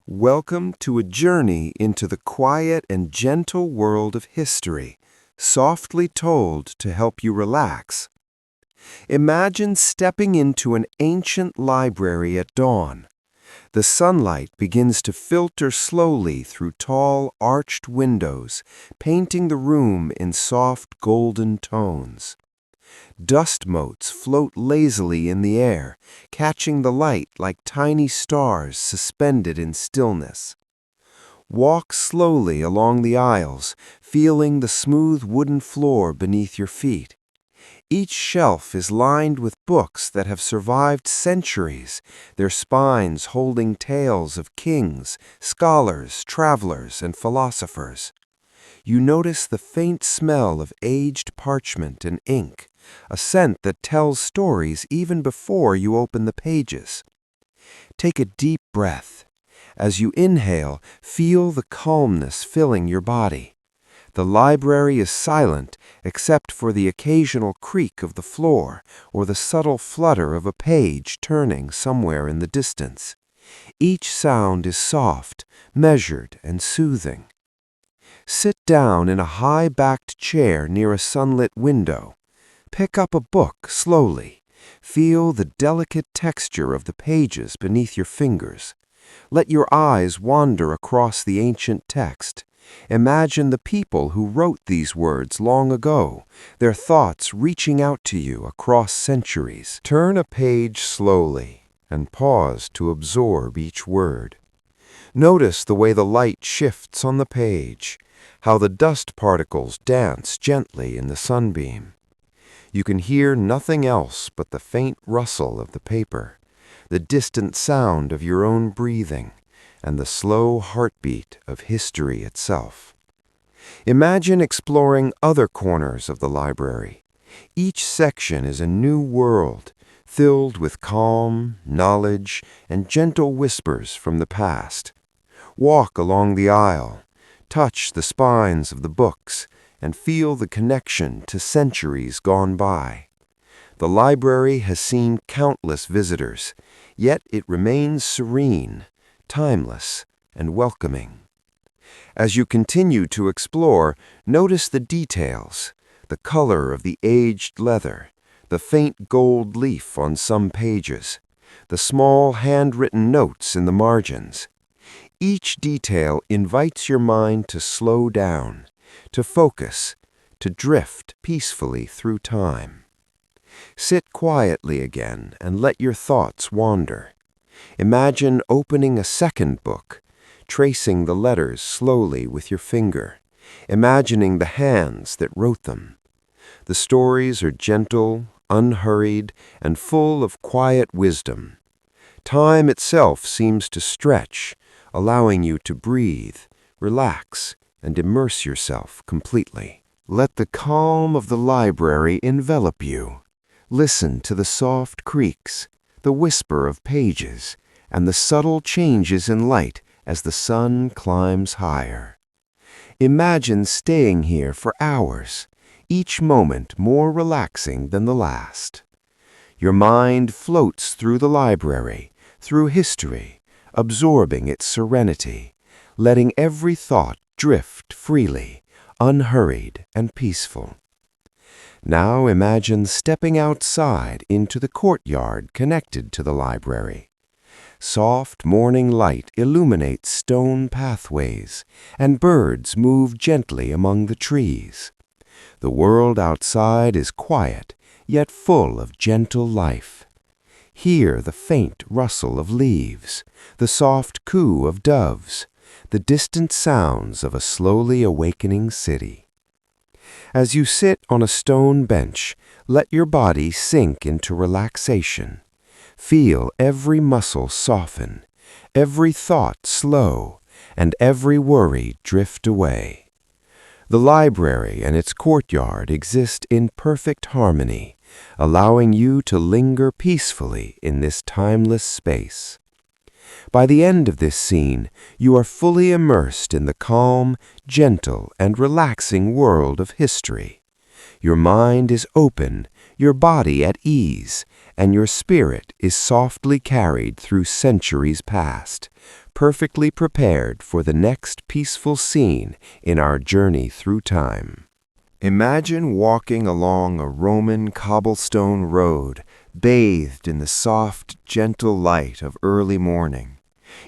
Welcome to a journey into the quiet and gentle world of history, softly told to help you relax. Imagine stepping into an ancient library at dawn. The sunlight begins to filter slowly through tall, arched windows, painting the room in soft golden tones. Dust motes float lazily in the air, catching the light like tiny stars suspended in stillness. Walk slowly along the aisles, feeling the smooth wooden floor beneath your feet. Each shelf is lined with books that have survived centuries, their spines holding tales of kings, scholars, travelers, and philosophers. You notice the faint smell of aged parchment and ink, a scent that tells stories even before you open the pages. Take a deep breath. As you inhale, feel the calmness filling your body. The library is silent except for the occasional creak of the floor or the subtle flutter of a page turning somewhere in the distance. Each sound is soft, measured, and soothing. Sit down in a high-backed chair near a sunlit window. Pick up a book slowly. Feel the delicate texture of the pages beneath your fingers. Let your eyes wander across the ancient text. Imagine the people who wrote these words long ago, their thoughts reaching out to you across centuries. Turn a page slowly and pause to absorb each word. Notice the way the light shifts on the page, how the dust particles dance gently in the sunbeam. You can hear nothing else but the faint rustle of the paper, the distant sound of your own breathing, and the slow heartbeat of history itself. Imagine exploring other corners of the library. Each section is a new world, filled with calm, knowledge, and gentle whispers from the past. Walk along the aisle, touch the spines of the books, and feel the connection to centuries gone by. The library has seen countless visitors, yet it remains serene, timeless, and welcoming. As you continue to explore, notice the details, the color of the aged leather, the faint gold leaf on some pages, the small handwritten notes in the margins. Each detail invites your mind to slow down, to focus, to drift peacefully through time. Sit quietly again and let your thoughts wander. Imagine opening a second book, tracing the letters slowly with your finger, imagining the hands that wrote them. The stories are gentle, unhurried, and full of quiet wisdom. Time itself seems to stretch, allowing you to breathe, relax, and immerse yourself completely. Let the calm of the library envelop you. Listen to the soft creaks, the whisper of pages, and the subtle changes in light as the sun climbs higher. Imagine staying here for hours, each moment more relaxing than the last. Your mind floats through the library, through history, absorbing its serenity, letting every thought drift freely, unhurried and peaceful. Now imagine stepping outside into the courtyard connected to the library. Soft morning light illuminates stone pathways, and birds move gently among the trees. The world outside is quiet, yet full of gentle life. Hear the faint rustle of leaves, the soft coo of doves, the distant sounds of a slowly awakening city. As you sit on a stone bench, let your body sink into relaxation. Feel every muscle soften, every thought slow, and every worry drift away. The library and its courtyard exist in perfect harmony, allowing you to linger peacefully in this timeless space. By the end of this scene, you are fully immersed in the calm, gentle, and relaxing world of history. Your mind is open, your body at ease, and your spirit is softly carried through centuries past, perfectly prepared for the next peaceful scene in our journey through time. Imagine walking along a Roman cobblestone road, bathed in the soft, gentle light of early morning.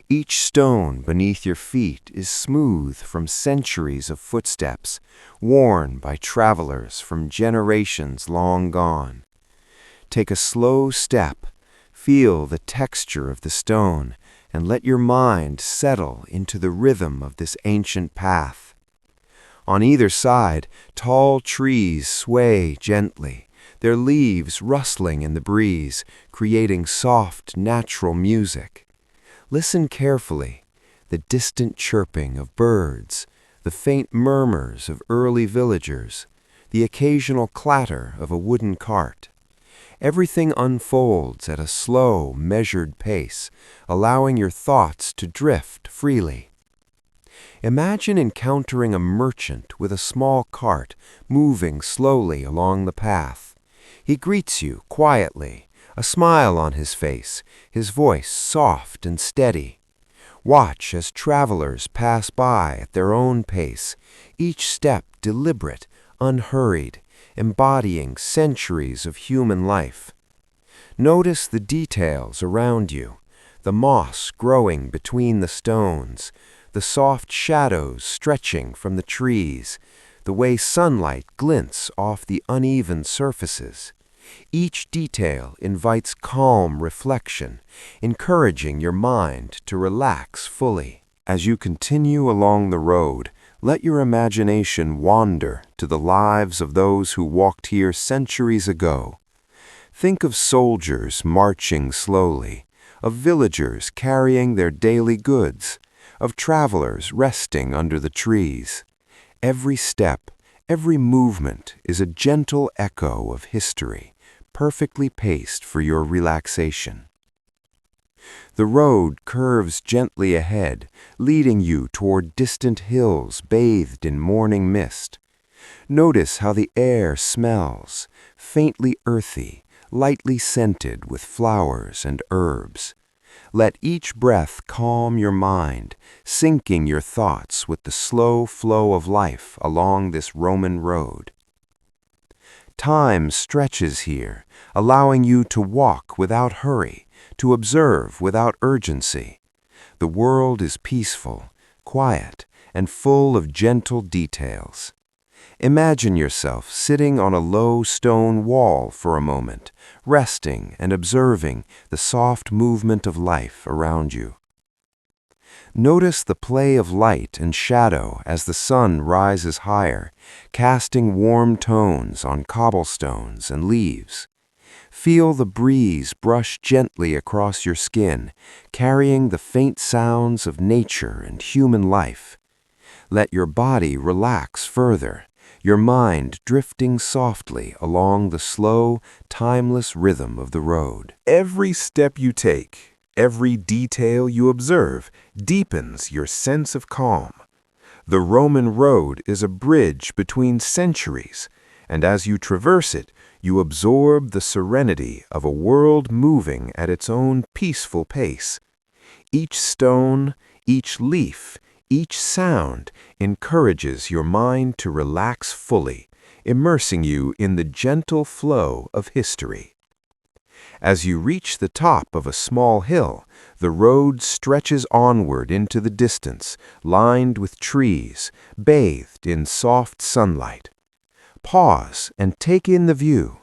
Each stone beneath your feet is smooth from centuries of footsteps, worn by travelers from generations long gone. Take a slow step, feel the texture of the stone, and let your mind settle into the rhythm of this ancient path. On either side, tall trees sway gently, their leaves rustling in the breeze, creating soft, natural music. Listen carefully, the distant chirping of birds, the faint murmurs of early villagers, the occasional clatter of a wooden cart. Everything unfolds at a slow, measured pace, allowing your thoughts to drift freely. Imagine encountering a merchant with a small cart moving slowly along the path. He greets you quietly, a smile on his face, his voice soft and steady. Watch as travelers pass by at their own pace, each step deliberate, unhurried, embodying centuries of human life. Notice the details around you, the moss growing between the stones, the soft shadows stretching from the trees, the way sunlight glints off the uneven surfaces. Each detail invites calm reflection, encouraging your mind to relax fully. As you continue along the road, let your imagination wander to the lives of those who walked here centuries ago. Think of soldiers marching slowly, of villagers carrying their daily goods, of travelers resting under the trees. Every step, every movement is a gentle echo of history, perfectly paced for your relaxation. The road curves gently ahead, leading you toward distant hills bathed in morning mist. Notice how the air smells, faintly earthy, lightly scented with flowers and herbs. Let each breath calm your mind, syncing your thoughts with the slow flow of life along this Roman road. Time stretches here, allowing you to walk without hurry, to observe without urgency. The world is peaceful, quiet, and full of gentle details. Imagine yourself sitting on a low stone wall for a moment, resting and observing the soft movement of life around you. Notice the play of light and shadow as the sun rises higher, casting warm tones on cobblestones and leaves. Feel the breeze brush gently across your skin, carrying the faint sounds of nature and human life. Let your body relax further, your mind drifting softly along the slow, timeless rhythm of the road. Every step you take, every detail you observe, deepens your sense of calm. The Roman road is a bridge between centuries, and as you traverse it, you absorb the serenity of a world moving at its own peaceful pace. Each stone, each leaf, each sound encourages your mind to relax fully, immersing you in the gentle flow of history. As you reach the top of a small hill, the road stretches onward into the distance, lined with trees, bathed in soft sunlight. Pause and take in the view.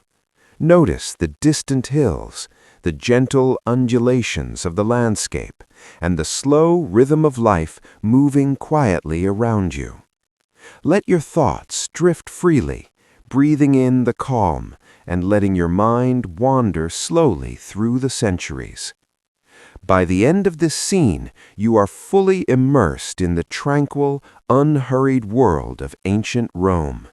Notice the distant hills, the gentle undulations of the landscape, and the slow rhythm of life moving quietly around you. Let your thoughts drift freely, breathing in the calm and letting your mind wander slowly through the centuries. By the end of this scene, you are fully immersed in the tranquil, unhurried world of ancient Rome.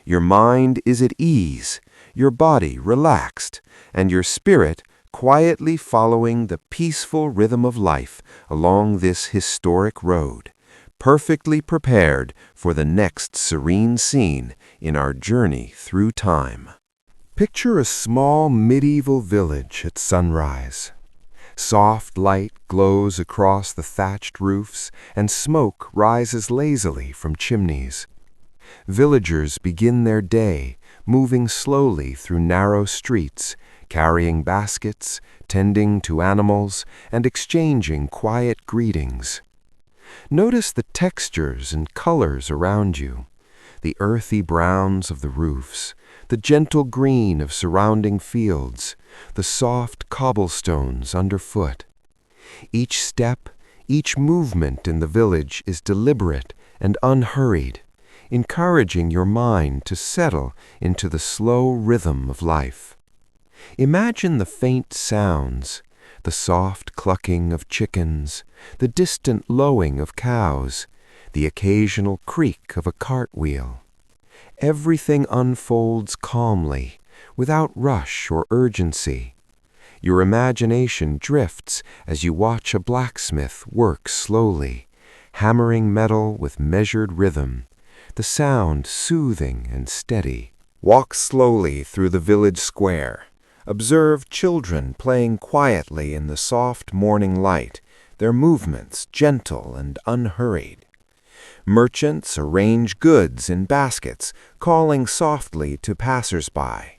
Your mind is at ease, your body relaxed, and your spirit quietly following the peaceful rhythm of life along this historic road, perfectly prepared for the next serene scene in our journey through time. Picture a small medieval village at sunrise. Soft light glows across the thatched roofs, and smoke rises lazily from chimneys. Villagers begin their day, moving slowly through narrow streets, carrying baskets, tending to animals, and exchanging quiet greetings. Notice the textures and colors around you, the earthy browns of the roofs, the gentle green of surrounding fields, the soft cobblestones underfoot. Each step, each movement in the village is deliberate and unhurried, encouraging your mind to settle into the slow rhythm of life. Imagine the faint sounds, the soft clucking of chickens, the distant lowing of cows, the occasional creak of a cartwheel. Everything unfolds calmly, without rush or urgency. Your imagination drifts as you watch a blacksmith work slowly, hammering metal with measured rhythm, the sound soothing and steady. Walk slowly through the village square. Observe children playing quietly in the soft morning light, their movements gentle and unhurried. Merchants arrange goods in baskets, calling softly to passers-by.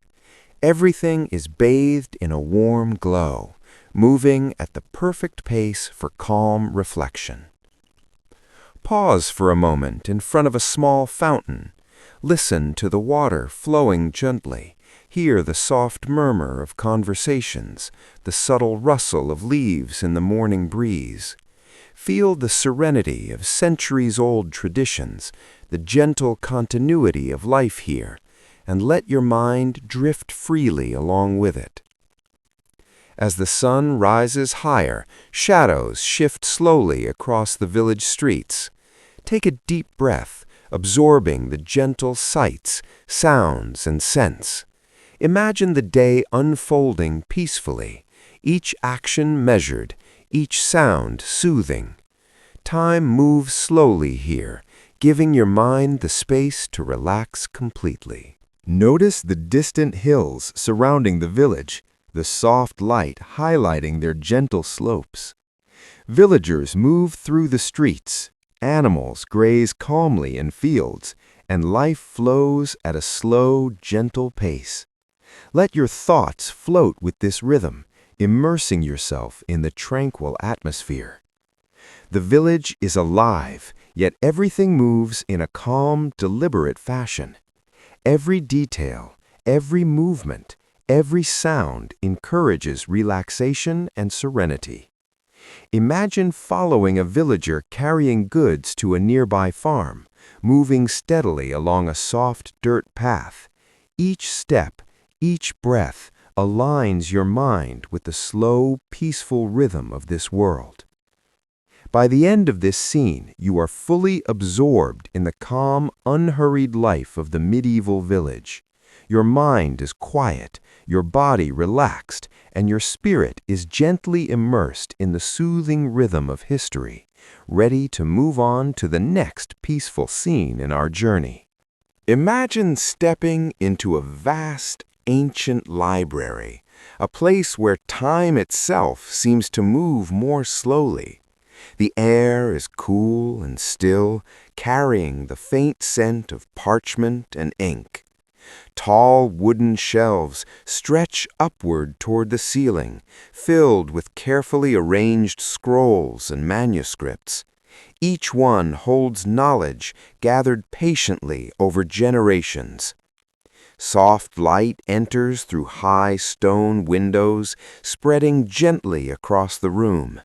Everything is bathed in a warm glow, moving at the perfect pace for calm reflection. Pause for a moment in front of a small fountain. Listen to the water flowing gently. Hear the soft murmur of conversations, the subtle rustle of leaves in the morning breeze. Feel the serenity of centuries-old traditions, the gentle continuity of life here, and let your mind drift freely along with it. As the sun rises higher, shadows shift slowly across the village streets. Take a deep breath, absorbing the gentle sights, sounds, and scents. Imagine the day unfolding peacefully, each action measured, each sound soothing. Time moves slowly here, giving your mind the space to relax completely. Notice the distant hills surrounding the village, the soft light highlighting their gentle slopes. Villagers move through the streets, animals graze calmly in fields, and life flows at a slow, gentle pace. Let your thoughts float with this rhythm, immersing yourself in the tranquil atmosphere. The village is alive, yet everything moves in a calm, deliberate fashion. Every detail, every movement, every sound encourages relaxation and serenity. Imagine following a villager carrying goods to a nearby farm, moving steadily along a soft dirt path. Each step, each breath aligns your mind with the slow, peaceful rhythm of this world. By the end of this scene, you are fully absorbed in the calm, unhurried life of the medieval village. Your mind is quiet, your body relaxed, and your spirit is gently immersed in the soothing rhythm of history, ready to move on to the next peaceful scene in our journey. Imagine stepping into a vast, ancient library, a place where time itself seems to move more slowly. The air is cool and still, carrying the faint scent of parchment and ink. Tall wooden shelves stretch upward toward the ceiling, filled with carefully arranged scrolls and manuscripts. Each one holds knowledge gathered patiently over generations. Soft light enters through high stone windows, spreading gently across the room.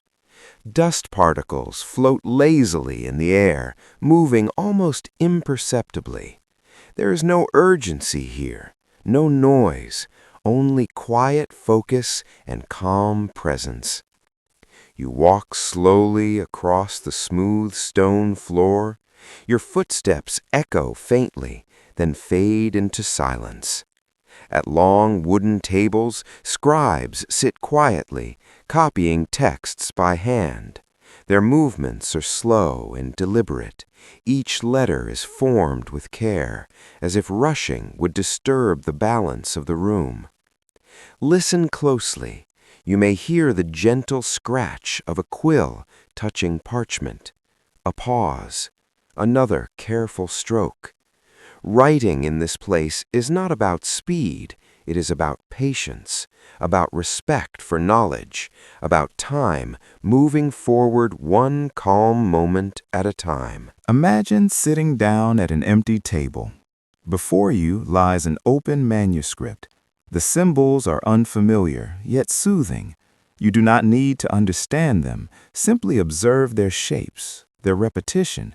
Dust particles float lazily in the air, moving almost imperceptibly. There is no urgency here, no noise, only quiet focus and calm presence. You walk slowly across the smooth stone floor. Your footsteps echo faintly, then fade into silence. At long wooden tables, scribes sit quietly, copying texts by hand. Their movements are slow and deliberate. Each letter is formed with care, as if rushing would disturb the balance of the room. Listen closely. You may hear the gentle scratch of a quill touching parchment. A pause. Another careful stroke. Writing in this place is not about speed. It is about patience, about respect for knowledge, about time moving forward one calm moment at a time. Imagine sitting down at an empty table. Before you lies an open manuscript. The symbols are unfamiliar, yet soothing. You do not need to understand them. Simply observe their shapes, their repetition,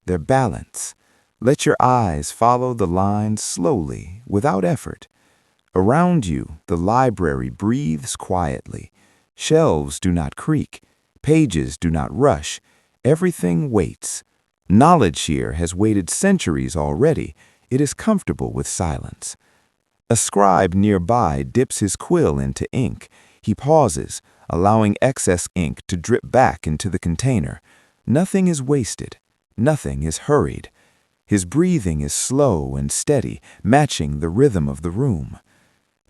their balance. Let your eyes follow the lines slowly, without effort. Around you, the library breathes quietly. Shelves do not creak. Pages do not rush. Everything waits. Knowledge here has waited centuries already. It is comfortable with silence. A scribe nearby dips his quill into ink. He pauses, allowing excess ink to drip back into the container. Nothing is wasted. Nothing is hurried. His breathing is slow and steady, matching the rhythm of the room.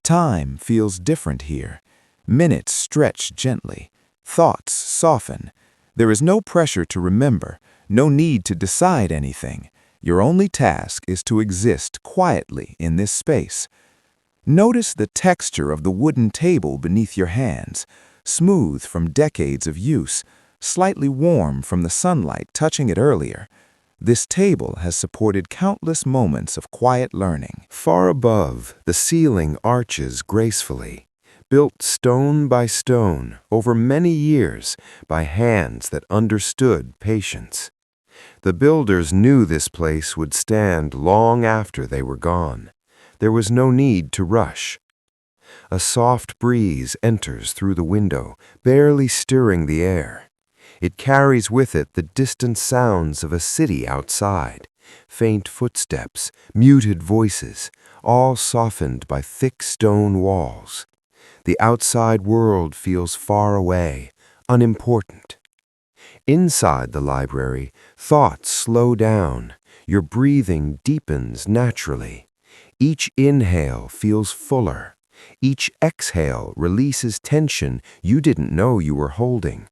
Time feels different here. Minutes stretch gently. Thoughts soften. There is no pressure to remember, no need to decide anything. Your only task is to exist quietly in this space. Notice the texture of the wooden table beneath your hands, smooth from decades of use, slightly warm from the sunlight touching it earlier. This table has supported countless moments of quiet learning. Far above, the ceiling arches gracefully, built stone by stone over many years by hands that understood patience. The builders knew this place would stand long after they were gone. There was no need to rush. A soft breeze enters through the window, barely stirring the air. It carries with it the distant sounds of a city outside, faint footsteps, muted voices, all softened by thick stone walls. The outside world feels far away, unimportant. Inside the library, thoughts slow down. Your breathing deepens naturally. Each inhale feels fuller. Each exhale releases tension you didn't know you were holding.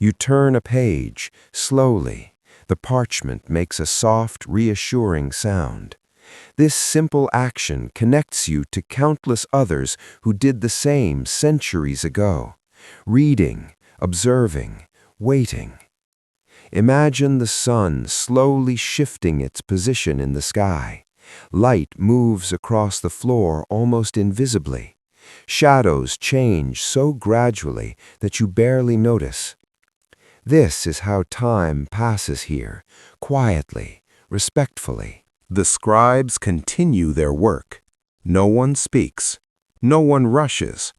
You turn a page, slowly. The parchment makes a soft, reassuring sound. This simple action connects you to countless others who did the same centuries ago. Reading, observing, waiting. Imagine the sun slowly shifting its position in the sky. Light moves across the floor almost invisibly. Shadows change so gradually that you barely notice. This is how time passes here, quietly, respectfully. The scribes continue their work. No one speaks. No one rushes.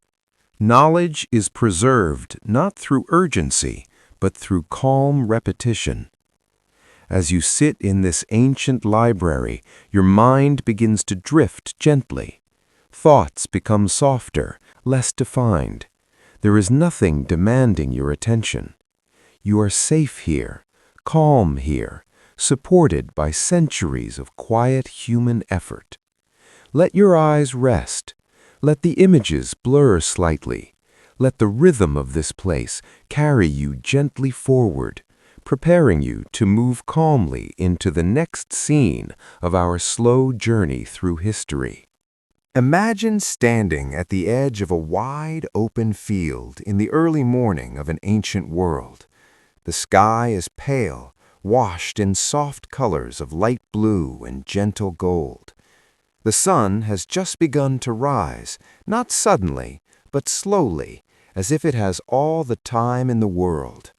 Knowledge is preserved not through urgency, but through calm repetition. As you sit in this ancient library, your mind begins to drift gently. Thoughts become softer, less defined. There is nothing demanding your attention. You are safe here, calm here, supported by centuries of quiet human effort. Let your eyes rest. Let the images blur slightly. Let the rhythm of this place carry you gently forward, preparing you to move calmly into the next scene of our slow journey through history. Imagine standing at the edge of a wide open field in the early morning of an ancient world. The sky is pale, washed in soft colors of light blue and gentle gold. The sun has just begun to rise, not suddenly, but slowly, as if it has all the time in the world.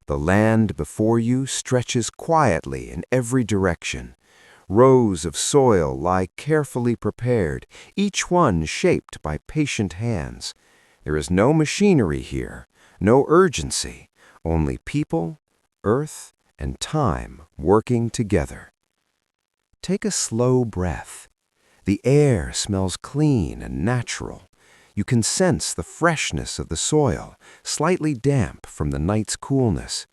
The land before you stretches quietly in every direction. Rows of soil lie carefully prepared, each one shaped by patient hands. There is no machinery here, no urgency, only people, earth, and time working together. Take a slow breath. The air smells clean and natural. You can sense the freshness of the soil, slightly damp from the night's coolness.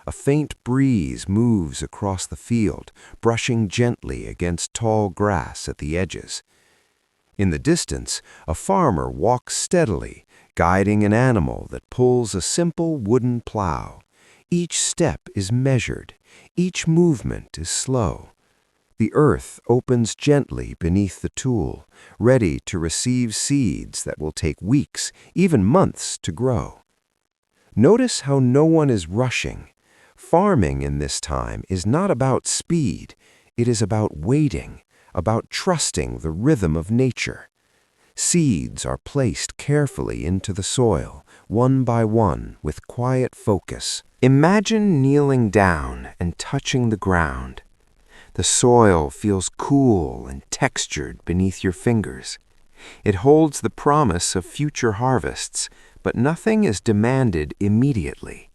A faint breeze moves across the field, brushing gently against tall grass at the edges. In the distance, a farmer walks steadily, guiding an animal that pulls a simple wooden plow. Each step is measured, each movement is slow. The earth opens gently beneath the tool, ready to receive seeds that will take weeks, even months to grow. Notice how no one is rushing. Farming in this time is not about speed. It is about waiting, about trusting the rhythm of nature. Seeds are placed carefully into the soil, one by one, with quiet focus. Imagine kneeling down and touching the ground. The soil feels cool and textured beneath your fingers. It holds the promise of future harvests, but nothing is demanded immediately.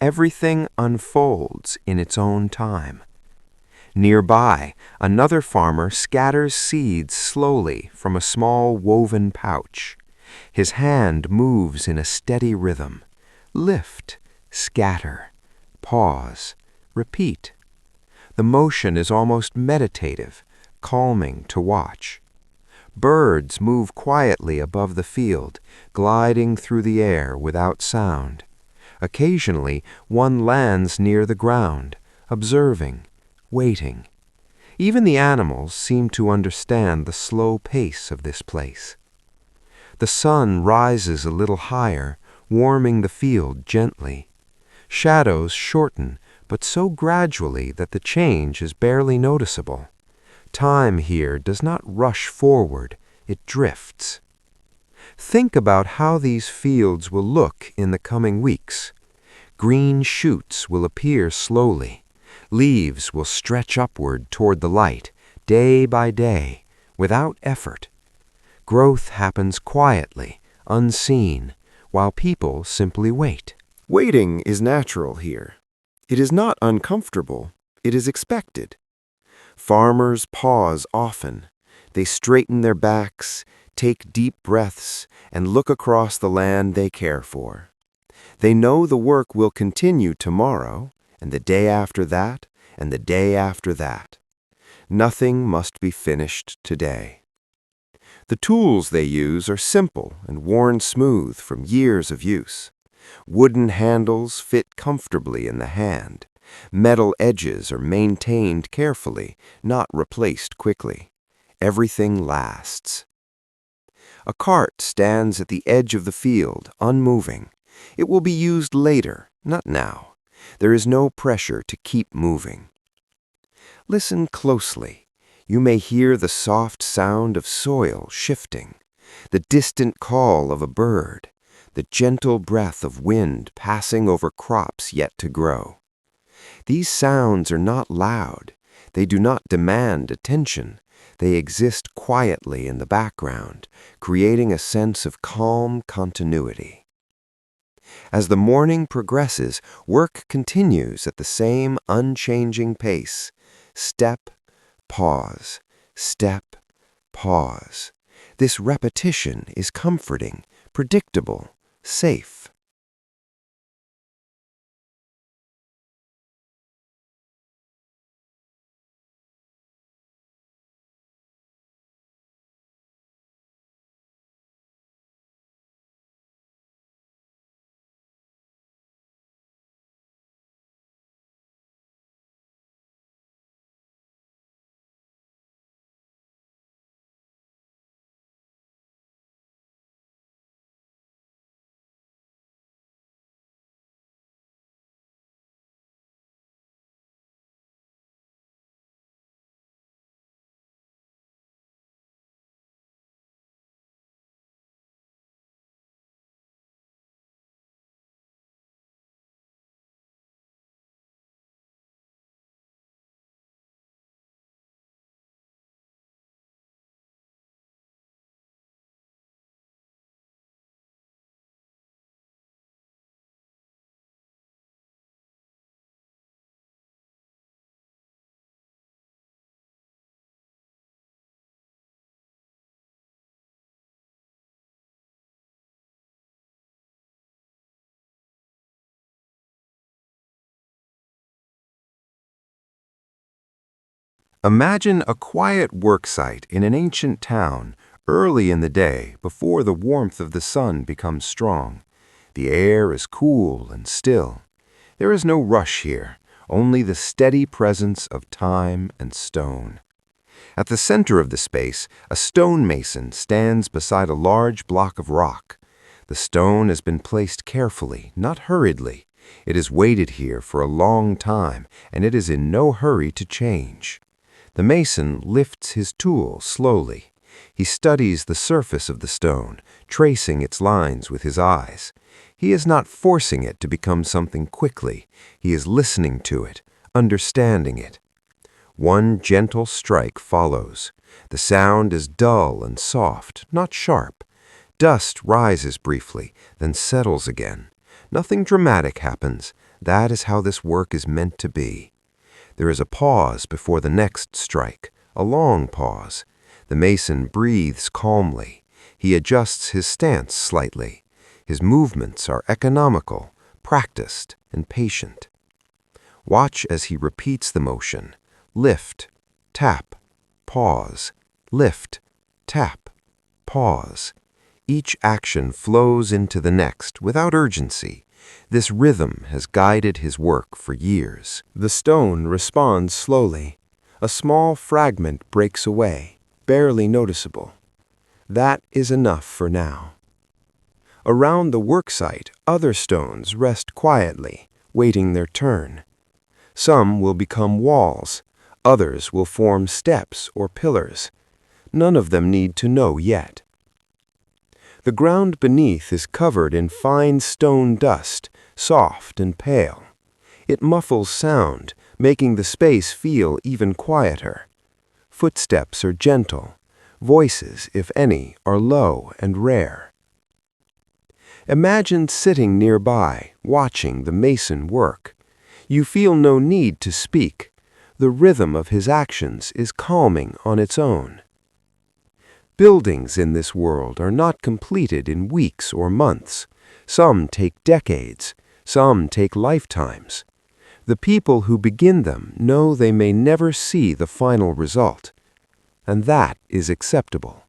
Everything unfolds in its own time. Nearby, another farmer scatters seeds slowly from a small woven pouch. His hand moves in a steady rhythm. Lift, scatter, pause, repeat. The motion is almost meditative, calming to watch. Birds move quietly above the field, gliding through the air without sound. Occasionally, one lands near the ground, observing, waiting. Even the animals seem to understand the slow pace of this place. The sun rises a little higher, warming the field gently. Shadows shorten, but so gradually that the change is barely noticeable. Time here does not rush forward, it drifts. Think about how these fields will look in the coming weeks. Green shoots will appear slowly. Leaves will stretch upward toward the light, day by day, without effort. Growth happens quietly, unseen, while people simply wait. Waiting is natural here. It is not uncomfortable, it is expected. Farmers pause often. They straighten their backs, take deep breaths, and look across the land they care for. They know the work will continue tomorrow, and the day after that, and the day after that. Nothing must be finished today. The tools they use are simple and worn smooth from years of use. Wooden handles fit comfortably in the hand. Metal edges are maintained carefully, not replaced quickly. Everything lasts. A cart stands at the edge of the field, unmoving. It will be used later, not now. There is no pressure to keep moving. Listen closely. You may hear the soft sound of soil shifting, the distant call of a bird, the gentle breath of wind passing over crops yet to grow. These sounds are not loud. They do not demand attention. They exist quietly in the background, creating a sense of calm continuity. As the morning progresses, work continues at the same unchanging pace. Step, pause, step, pause. This repetition is comforting, predictable, safe. Imagine a quiet worksite in an ancient town, early in the day before the warmth of the sun becomes strong. The air is cool and still. There is no rush here, only the steady presence of time and stone. At the center of the space, a stonemason stands beside a large block of rock. The stone has been placed carefully, not hurriedly. It has waited here for a long time, and it is in no hurry to change. The mason lifts his tool slowly. He studies the surface of the stone, tracing its lines with his eyes. He is not forcing it to become something quickly. He is listening to it, understanding it. One gentle strike follows. The sound is dull and soft, not sharp. Dust rises briefly, then settles again. Nothing dramatic happens. That is how this work is meant to be. There is a pause before the next strike, a long pause. The mason breathes calmly. He adjusts his stance slightly. His movements are economical, practiced, and patient. Watch as he repeats the motion. Lift, tap, pause. Lift, tap, pause. Each action flows into the next without urgency. This rhythm has guided his work for years. The stone responds slowly. A small fragment breaks away, barely noticeable. That is enough for now. Around the worksite, other stones rest quietly, waiting their turn. Some will become walls. Others will form steps or pillars. None of them need to know yet. The ground beneath is covered in fine stone dust, soft and pale. It muffles sound, making the space feel even quieter. Footsteps are gentle. Voices, if any, are low and rare. Imagine sitting nearby, watching the mason work. You feel no need to speak. The rhythm of his actions is calming on its own. Buildings in this world are not completed in weeks or months. Some take decades. Some take lifetimes. The people who begin them know they may never see the final result, and that is acceptable.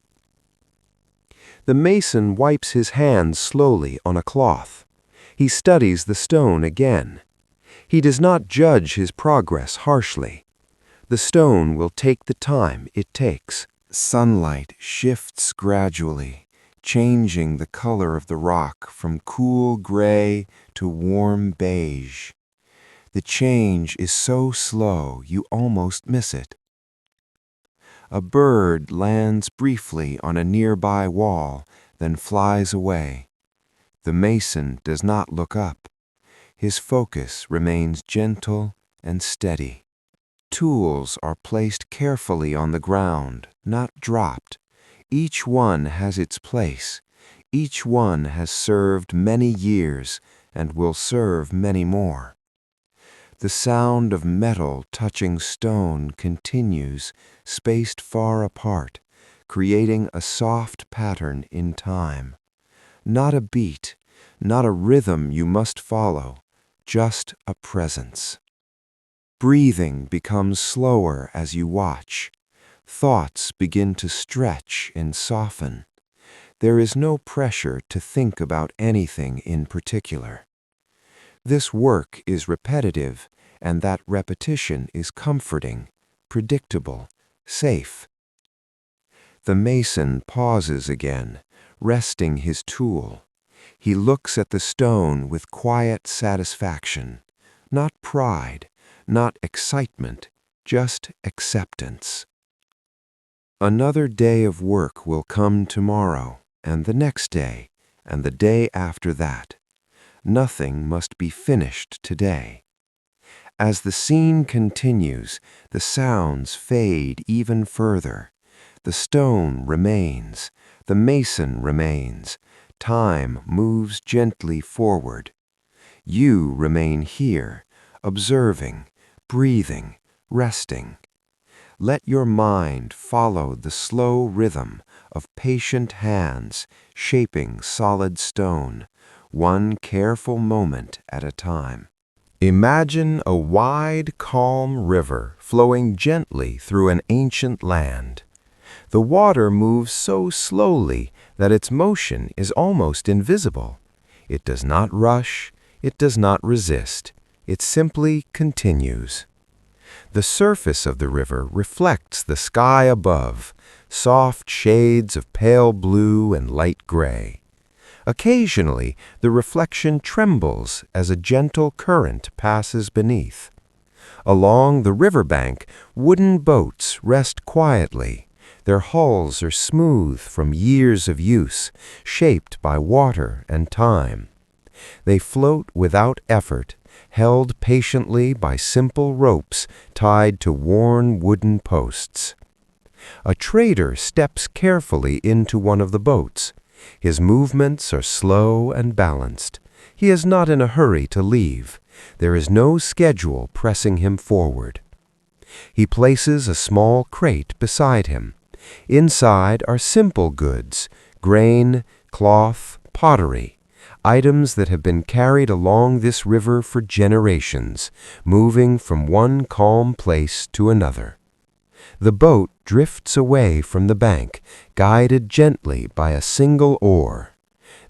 The mason wipes his hands slowly on a cloth. He studies the stone again. He does not judge his progress harshly. The stone will take the time it takes. Sunlight shifts gradually, changing the color of the rock from cool gray to warm beige. The change is so slow you almost miss it. A bird lands briefly on a nearby wall, then flies away. The mason does not look up. His focus remains gentle and steady. Tools are placed carefully on the ground, not dropped. Each one has its place. Each one has served many years and will serve many more. The sound of metal touching stone continues, spaced far apart, creating a soft pattern in time. Not a beat, not a rhythm you must follow, just a presence. Breathing becomes slower as you watch. Thoughts begin to stretch and soften. There is no pressure to think about anything in particular. This work is repetitive, and that repetition is comforting, predictable, safe. The mason pauses again, resting his tool. He looks at the stone with quiet satisfaction, not pride, not excitement, just acceptance. Another day of work will come tomorrow, and the next day, and the day after that. Nothing must be finished today. As the scene continues, the sounds fade even further. The stone remains, the mason remains. Time moves gently forward. You remain here, observing, breathing, resting. Let your mind follow the slow rhythm of patient hands shaping solid stone, one careful moment at a time. Imagine a wide, calm river flowing gently through an ancient land. The water moves so slowly that its motion is almost invisible. It does not rush, it does not resist, it simply continues. The surface of the river reflects the sky above, soft shades of pale blue and light gray. Occasionally, the reflection trembles as a gentle current passes beneath. Along the riverbank, wooden boats rest quietly. Their hulls are smooth from years of use, shaped by water and time. They float without effort, held patiently by simple ropes tied to worn wooden posts. A trader steps carefully into one of the boats. His movements are slow and balanced. He is not in a hurry to leave. There is no schedule pressing him forward. He places a small crate beside him. Inside are simple goods, grain, cloth, pottery, items that have been carried along this river for generations, moving from one calm place to another. The boat drifts away from the bank, guided gently by a single oar.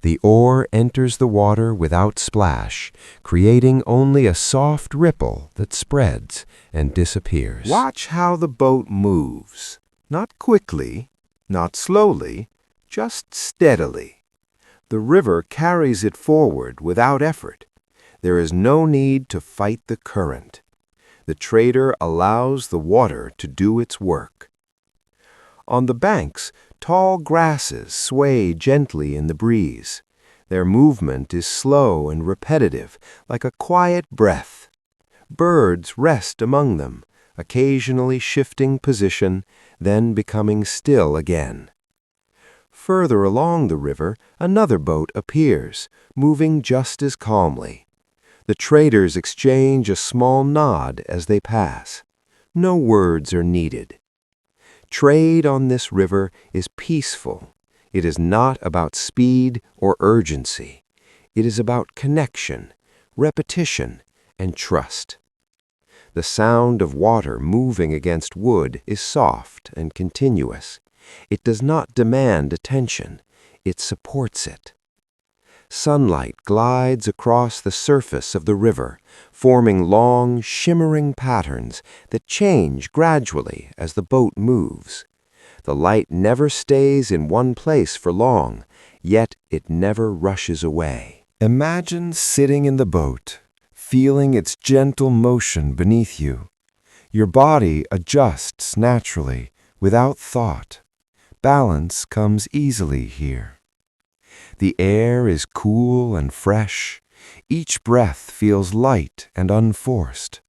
The oar enters the water without splash, creating only a soft ripple that spreads and disappears. Watch how the boat moves. Not quickly, not slowly, just steadily. The river carries it forward without effort. There is no need to fight the current. The trader allows the water to do its work. On the banks, tall grasses sway gently in the breeze. Their movement is slow and repetitive, like a quiet breath. Birds rest among them, occasionally shifting position, then becoming still again. Further along the river, another boat appears, moving just as calmly. The traders exchange a small nod as they pass. No words are needed. Trade on this river is peaceful. It is not about speed or urgency. It is about connection, repetition, and trust. The sound of water moving against wood is soft and continuous. It does not demand attention. It supports it. Sunlight glides across the surface of the river, forming long, shimmering patterns that change gradually as the boat moves. The light never stays in one place for long, yet it never rushes away. Imagine sitting in the boat, feeling its gentle motion beneath you. Your body adjusts naturally, without thought. Balance comes easily here. The air is cool and fresh. Each breath feels light and unforced.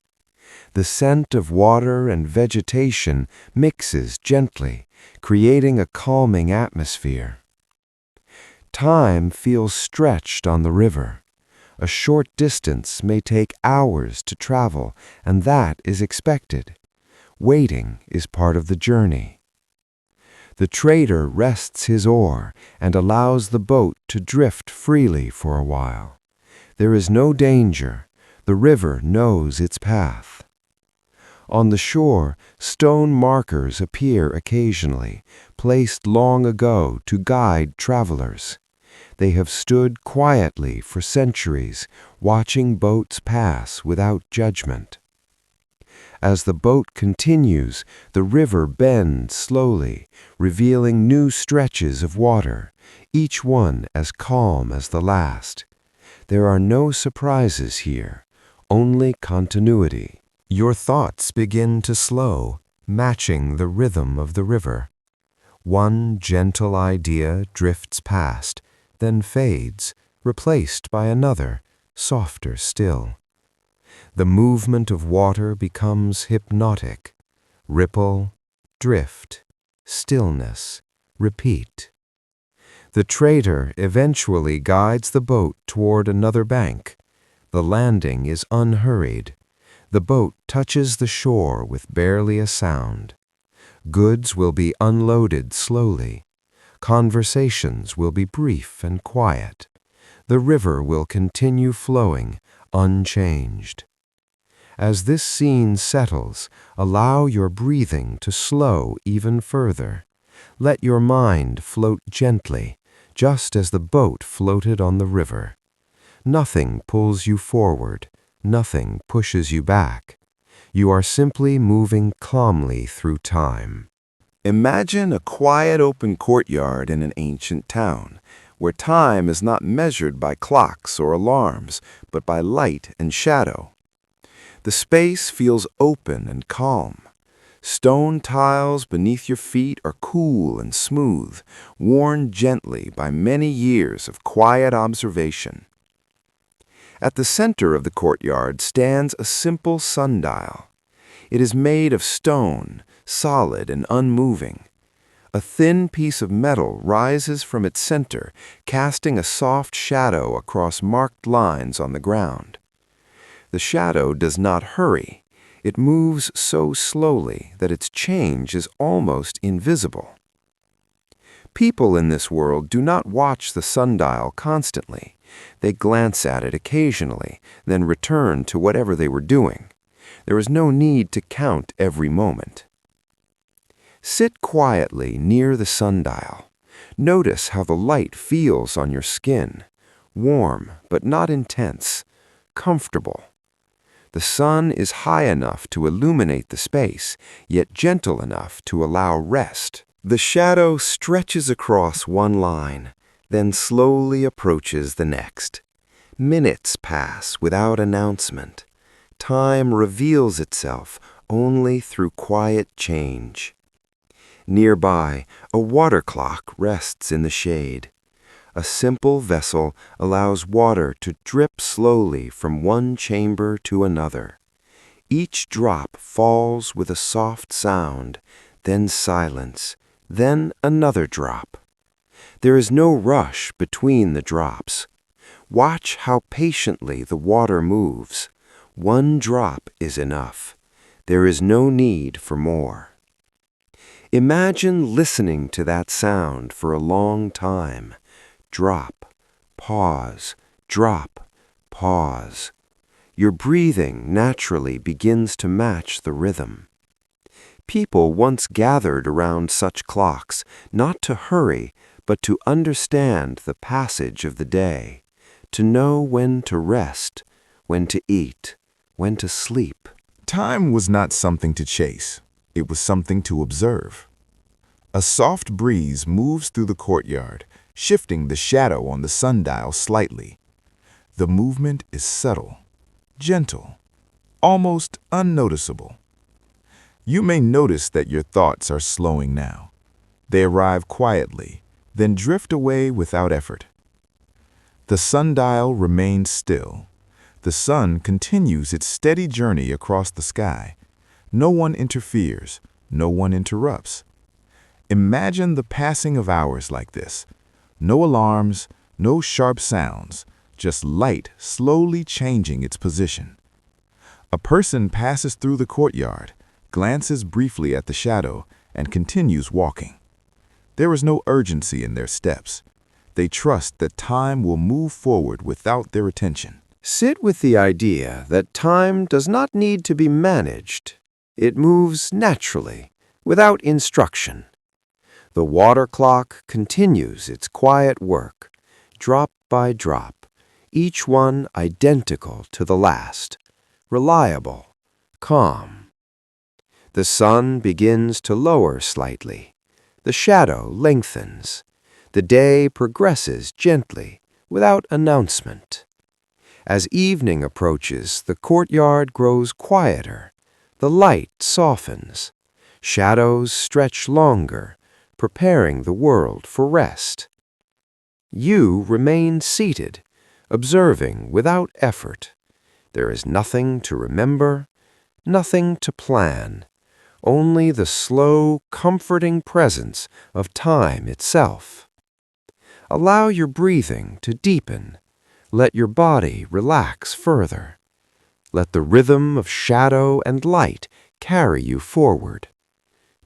The scent of water and vegetation mixes gently, creating a calming atmosphere. Time feels stretched on the river. A short distance may take hours to travel, and that is expected. Waiting is part of the journey. The trader rests his oar and allows the boat to drift freely for a while. There is no danger. The river knows its path. On the shore, stone markers appear occasionally, placed long ago to guide travelers. They have stood quietly for centuries, watching boats pass without judgment. As the boat continues, the river bends slowly, revealing new stretches of water, each one as calm as the last. There are no surprises here, only continuity. Your thoughts begin to slow, matching the rhythm of the river. One gentle idea drifts past, then fades, replaced by another, softer still. The movement of water becomes hypnotic. Ripple, drift, stillness, repeat. The trader eventually guides the boat toward another bank. The landing is unhurried. The boat touches the shore with barely a sound. Goods will be unloaded slowly. Conversations will be brief and quiet. The river will continue flowing, unchanged. As this scene settles, allow your breathing to slow even further. Let your mind float gently, just as the boat floated on the river. Nothing pulls you forward, nothing pushes you back. You are simply moving calmly through time. Imagine a quiet open courtyard in an ancient town, where time is not measured by clocks or alarms, but by light and shadow. The space feels open and calm. Stone tiles beneath your feet are cool and smooth, worn gently by many years of quiet observation. At the center of the courtyard stands a simple sundial. It is made of stone, solid and unmoving. A thin piece of metal rises from its center, casting a soft shadow across marked lines on the ground. The shadow does not hurry. It moves so slowly that its change is almost invisible. People in this world do not watch the sundial constantly. They glance at it occasionally, then return to whatever they were doing. There is no need to count every moment. Sit quietly near the sundial. Notice how the light feels on your skin. Warm, but not intense. Comfortable. The sun is high enough to illuminate the space, yet gentle enough to allow rest. The shadow stretches across one line, then slowly approaches the next. Minutes pass without announcement. Time reveals itself only through quiet change. Nearby, a water clock rests in the shade. A simple vessel allows water to drip slowly from one chamber to another. Each drop falls with a soft sound, then silence, then another drop. There is no rush between the drops. Watch how patiently the water moves. One drop is enough. There is no need for more. Imagine listening to that sound for a long time. Drop, pause, drop, pause. Your breathing naturally begins to match the rhythm. People once gathered around such clocks, not to hurry, but to understand the passage of the day, to know when to rest, when to eat, when to sleep. Time was not something to chase. It was something to observe. A soft breeze moves through the courtyard, shifting the shadow on the sundial slightly. The movement is subtle, gentle, almost unnoticeable. You may notice that your thoughts are slowing now. They arrive quietly, then drift away without effort. The sundial remains still. The sun continues its steady journey across the sky. No one interferes, no one interrupts. Imagine the passing of hours like this. No alarms, no sharp sounds, just light slowly changing its position. A person passes through the courtyard, glances briefly at the shadow, and continues walking. There is no urgency in their steps. They trust that time will move forward without their attention. Sit with the idea that time does not need to be managed. It moves naturally, without instruction. The water clock continues its quiet work, drop by drop, each one identical to the last, reliable, calm. The sun begins to lower slightly. The shadow lengthens. The day progresses gently, without announcement. As evening approaches, the courtyard grows quieter. The light softens. Shadows stretch longer, preparing the world for rest. You remain seated, observing without effort. There is nothing to remember, nothing to plan, only the slow, comforting presence of time itself. Allow your breathing to deepen. Let your body relax further. Let the rhythm of shadow and light carry you forward.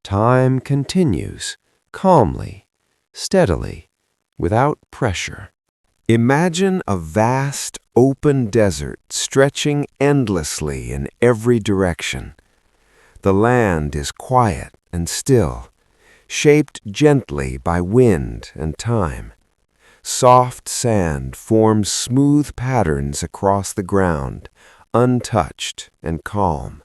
Time continues, calmly, steadily, without pressure. Imagine a vast, open desert stretching endlessly in every direction. The land is quiet and still, shaped gently by wind and time. Soft sand forms smooth patterns across the ground, untouched and calm.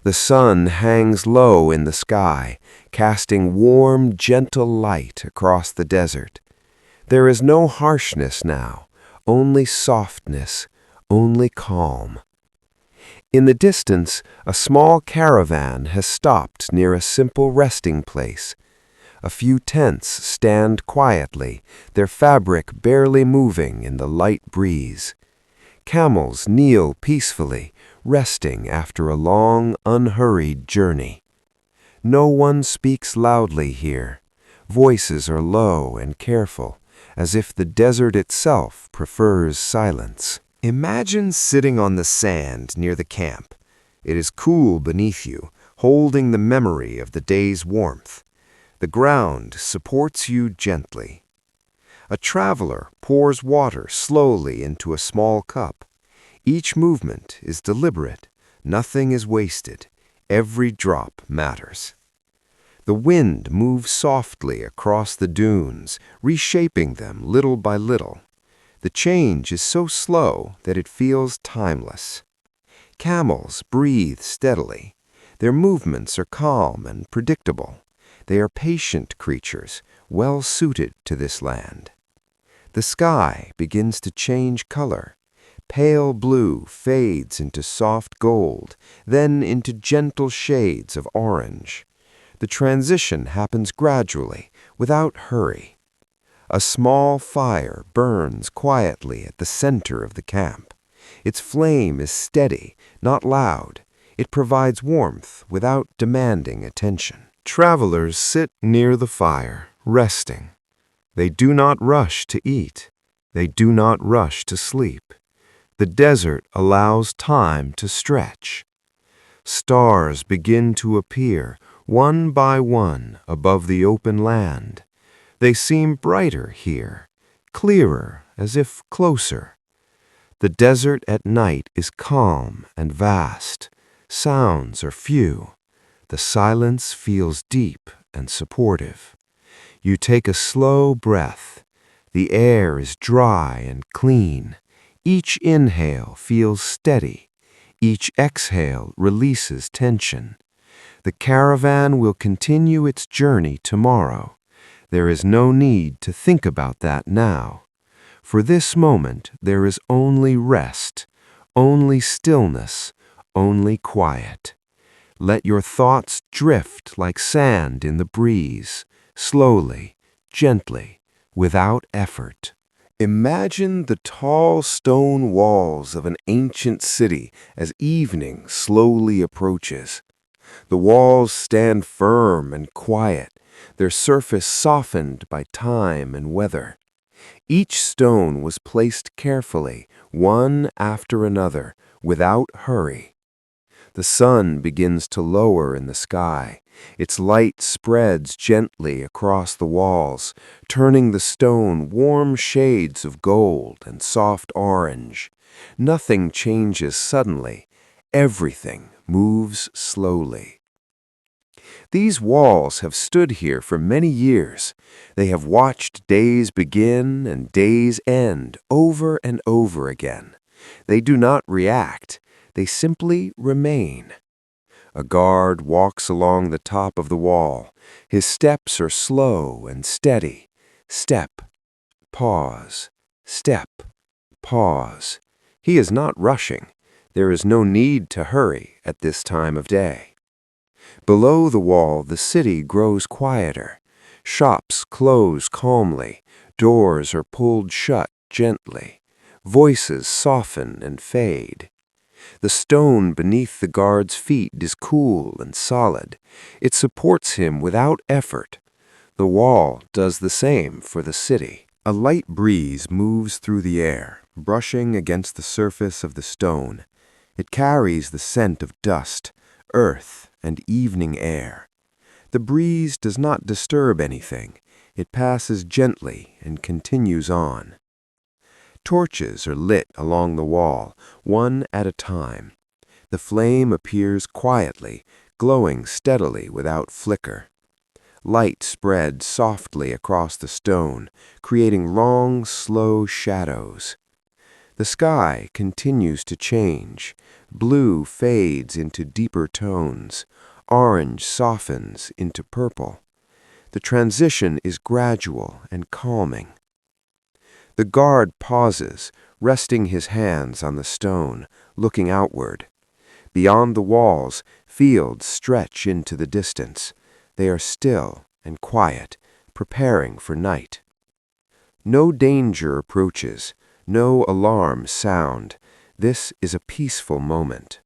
The sun hangs low in the sky, casting warm, gentle light across the desert. There is no harshness now, only softness, only calm. In the distance, a small caravan has stopped near a simple resting place. A few tents stand quietly, their fabric barely moving in the light breeze. Camels kneel peacefully, resting after a long, unhurried journey. No one speaks loudly here. Voices are low and careful, as if the desert itself prefers silence. Imagine sitting on the sand near the camp. It is cool beneath you, holding the memory of the day's warmth. The ground supports you gently. A traveler pours water slowly into a small cup. Each movement is deliberate. Nothing is wasted. Every drop matters. The wind moves softly across the dunes, reshaping them little by little. The change is so slow that it feels timeless. Camels breathe steadily. Their movements are calm and predictable. They are patient creatures, well suited to this land. The sky begins to change color. Pale blue fades into soft gold, then into gentle shades of orange. The transition happens gradually, without hurry. A small fire burns quietly at the center of the camp. Its flame is steady, not loud. It provides warmth without demanding attention. Travelers sit near the fire, resting. They do not rush to eat. They do not rush to sleep. The desert allows time to stretch. Stars begin to appear, one by one, above the open land. They seem brighter here, clearer, as if closer. The desert at night is calm and vast. Sounds are few. The silence feels deep and supportive. You take a slow breath. The air is dry and clean. Each inhale feels steady. Each exhale releases tension. The caravan will continue its journey tomorrow. There is no need to think about that now. For this moment, there is only rest, only stillness, only quiet. Let your thoughts drift like sand in the breeze, slowly, gently, without effort. Imagine the tall stone walls of an ancient city as evening slowly approaches. The walls stand firm and quiet, their surface softened by time and weather. Each stone was placed carefully, one after another, without hurry. The sun begins to lower in the sky. Its light spreads gently across the walls, turning the stone warm shades of gold and soft orange. Nothing changes suddenly. Everything moves slowly. These walls have stood here for many years. They have watched days begin and days end over and over again. They do not react. They simply remain. A guard walks along the top of the wall. His steps are slow and steady. Step, pause, step, pause. He is not rushing. There is no need to hurry at this time of day. Below the wall, the city grows quieter. Shops close calmly. Doors are pulled shut gently. Voices soften and fade. The stone beneath the guard's feet is cool and solid. It supports him without effort. The wall does the same for the city. A light breeze moves through the air, brushing against the surface of the stone. It carries the scent of dust, earth, and evening air. The breeze does not disturb anything. It passes gently and continues on. Torches are lit along the wall, one at a time. The flame appears quietly, glowing steadily without flicker. Light spreads softly across the stone, creating long, slow shadows. The sky continues to change. Blue fades into deeper tones. Orange softens into purple. The transition is gradual and calming. The guard pauses, resting his hands on the stone, looking outward. Beyond the walls, fields stretch into the distance. They are still and quiet, preparing for night. No danger approaches, no alarms sound. This is a peaceful moment.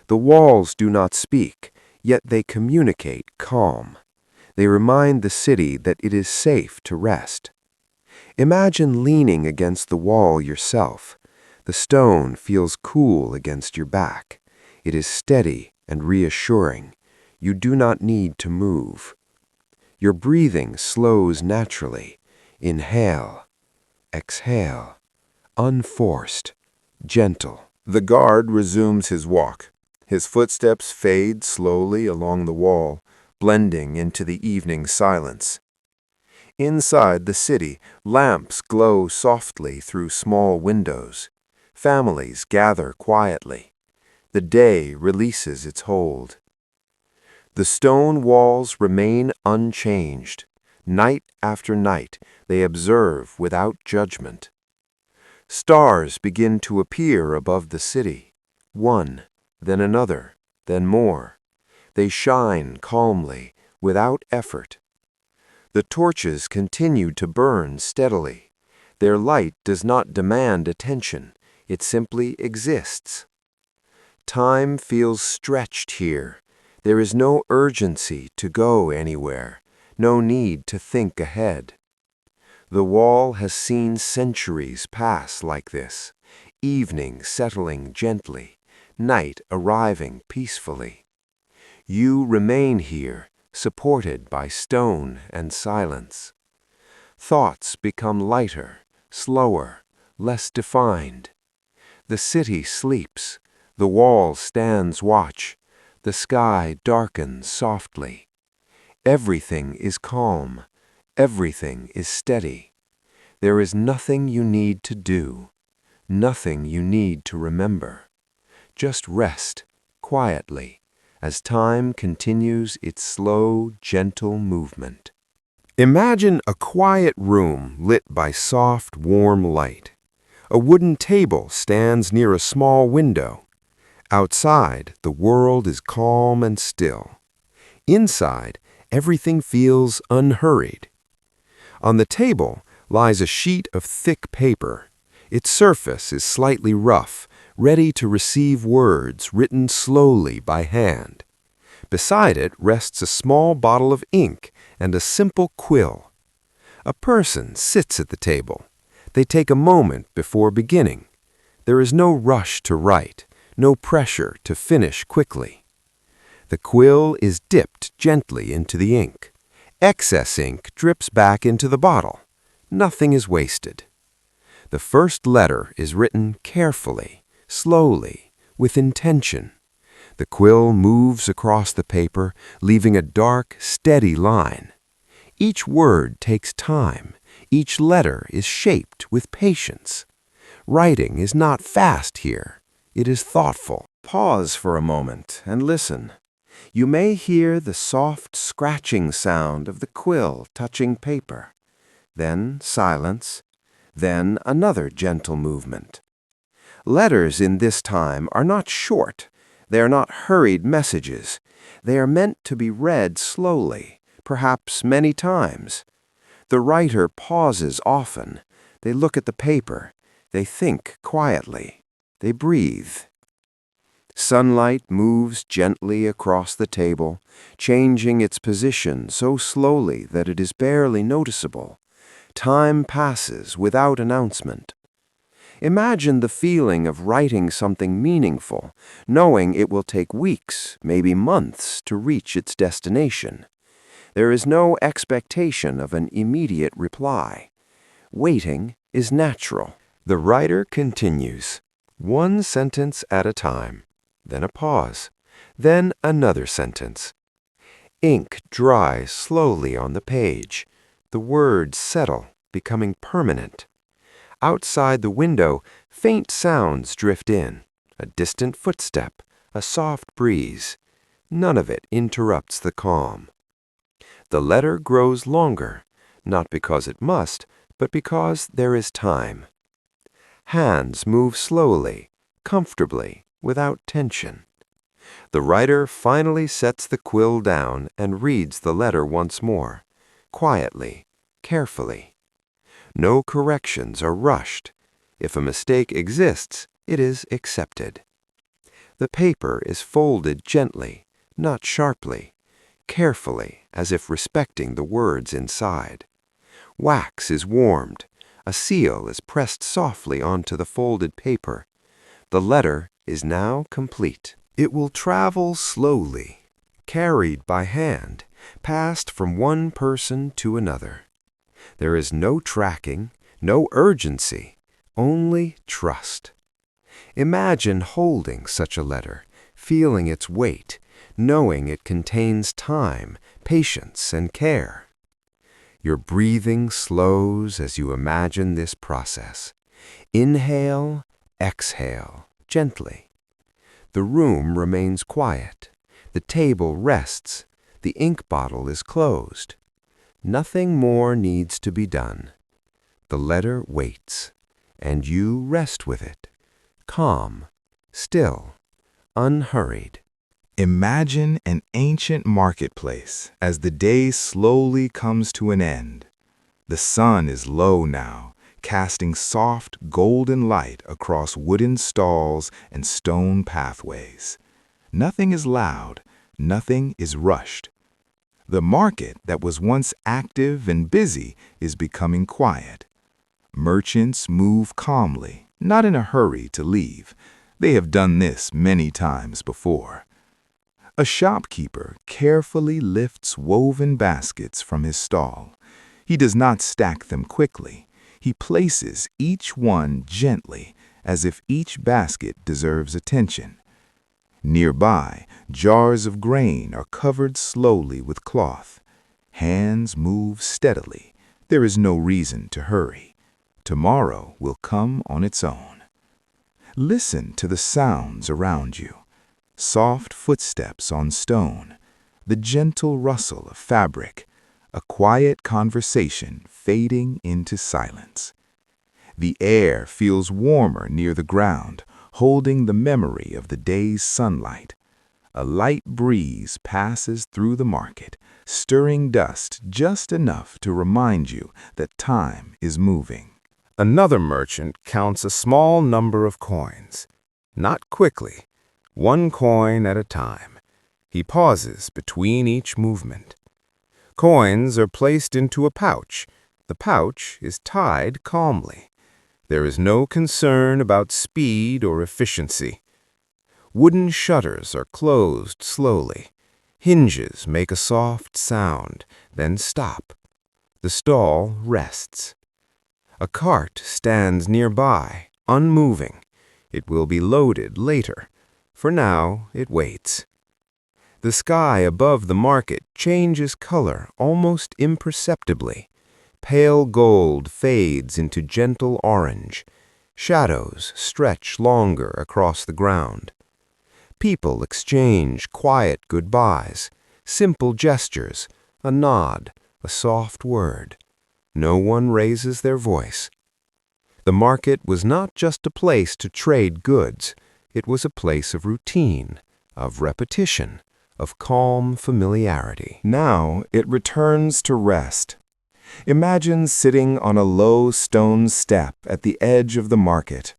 The walls do not speak, yet they communicate calm. They remind the city that it is safe to rest. Imagine leaning against the wall yourself. The stone feels cool against your back. It is steady and reassuring. You do not need to move. Your breathing slows naturally. Inhale, exhale, unforced, gentle. The guard resumes his walk. His footsteps fade slowly along the wall, blending into the evening silence. Inside the city, lamps glow softly through small windows. Families gather quietly. The day releases its hold. The stone walls remain unchanged. Night after night, they observe without judgment. Stars begin to appear above the city. One, then another, then more. They shine calmly, without effort. The torches continue to burn steadily. Their light does not demand attention. It simply exists. Time feels stretched here. There is no urgency to go anywhere, no need to think ahead. The wall has seen centuries pass like this, evening settling gently, night arriving peacefully. You remain here, supported by stone and silence. Thoughts become lighter, slower, less defined. The city sleeps, the wall stands watch, the sky darkens softly. Everything is calm, everything is steady. There is nothing you need to do, nothing you need to remember. Just rest, quietly, as time continues its slow, gentle movement. Imagine a quiet room lit by soft, warm light. A wooden table stands near a small window. Outside, the world is calm and still. Inside, everything feels unhurried. On the table lies a sheet of thick paper. Its surface is slightly rough, ready to receive words written slowly by hand. Beside it rests a small bottle of ink and a simple quill. A person sits at the table. They take a moment before beginning. There is no rush to write, no pressure to finish quickly. The quill is dipped gently into the ink. Excess ink drips back into the bottle. Nothing is wasted. The first letter is written carefully, slowly, with intention. The quill moves across the paper, leaving a dark, steady line. Each word takes time. Each letter is shaped with patience. Writing is not fast here. It is thoughtful. Pause for a moment and listen. You may hear the soft scratching sound of the quill touching paper. Then silence. Then another gentle movement. Letters in this time are not short. They are not hurried messages. They are meant to be read slowly, perhaps many times. The writer pauses often. They look at the paper. They think quietly. They breathe. Sunlight moves gently across the table, changing its position so slowly that it is barely noticeable. Time passes without announcement. Imagine the feeling of writing something meaningful, knowing it will take weeks, maybe months, to reach its destination. There is no expectation of an immediate reply. Waiting is natural. The writer continues, one sentence at a time, then a pause, then another sentence. Ink dries slowly on the page. The words settle, becoming permanent. Outside the window, faint sounds drift in, a distant footstep, a soft breeze. None of it interrupts the calm. The letter grows longer, not because it must, but because there is time. Hands move slowly, comfortably, without tension. The writer finally sets the quill down and reads the letter once more, quietly, carefully. No corrections are rushed. If a mistake exists, it is accepted. The paper is folded gently, not sharply, carefully, as if respecting the words inside. Wax is warmed. A seal is pressed softly onto the folded paper. The letter is now complete. It will travel slowly, carried by hand, passed from one person to another. There is no tracking, no urgency, only trust. Imagine holding such a letter, feeling its weight, knowing it contains time, patience, and care. Your breathing slows as you imagine this process. Inhale, exhale, gently. The room remains quiet. The table rests. The ink bottle is closed. Nothing more needs to be done. The letter waits, and you rest with it, calm, still, unhurried. Imagine an ancient marketplace as the day slowly comes to an end. The sun is low now, casting soft golden light across wooden stalls and stone pathways. Nothing is loud, nothing is rushed. The market that was once active and busy is becoming quiet. Merchants move calmly, not in a hurry to leave. They have done this many times before. A shopkeeper carefully lifts woven baskets from his stall. He does not stack them quickly. He places each one gently, as if each basket deserves attention. Nearby, jars of grain are covered slowly with cloth. Hands move steadily. There is no reason to hurry. Tomorrow will come on its own. Listen to the sounds around you. Soft footsteps on stone, the gentle rustle of fabric, a quiet conversation fading into silence. The air feels warmer near the ground, holding the memory of the day's sunlight. A light breeze passes through the market, stirring dust just enough to remind you that time is moving. Another merchant counts a small number of coins, not quickly, one coin at a time. He pauses between each movement. Coins are placed into a pouch. The pouch is tied calmly. There is no concern about speed or efficiency. Wooden shutters are closed slowly. Hinges make a soft sound, then stop. The stall rests. A cart stands nearby, unmoving. It will be loaded later. For now, it waits. The sky above the market changes color almost imperceptibly. Pale gold fades into gentle orange. Shadows stretch longer across the ground. People exchange quiet goodbyes, simple gestures, a nod, a soft word. No one raises their voice. The market was not just a place to trade goods. It was a place of routine, of repetition, of calm familiarity. Now it returns to rest. Imagine sitting on a low stone step at the edge of the market.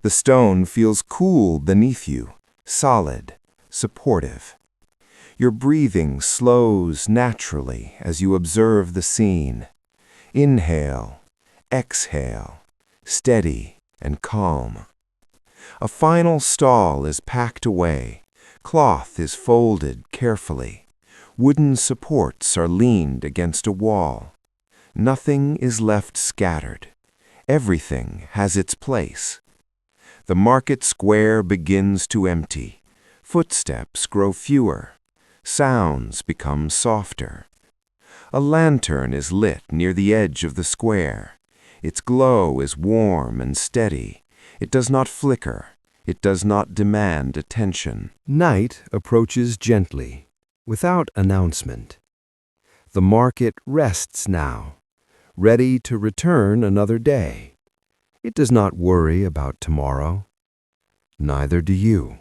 The stone feels cool beneath you, solid, supportive. Your breathing slows naturally as you observe the scene. Inhale, exhale, steady and calm. A final stall is packed away. Cloth is folded carefully. Wooden supports are leaned against a wall. Nothing is left scattered. Everything has its place. The market square begins to empty. Footsteps grow fewer. Sounds become softer. A lantern is lit near the edge of the square. Its glow is warm and steady. It does not flicker. It does not demand attention. Night approaches gently, without announcement. The market rests now, ready to return another day. It does not worry about tomorrow. Neither do you.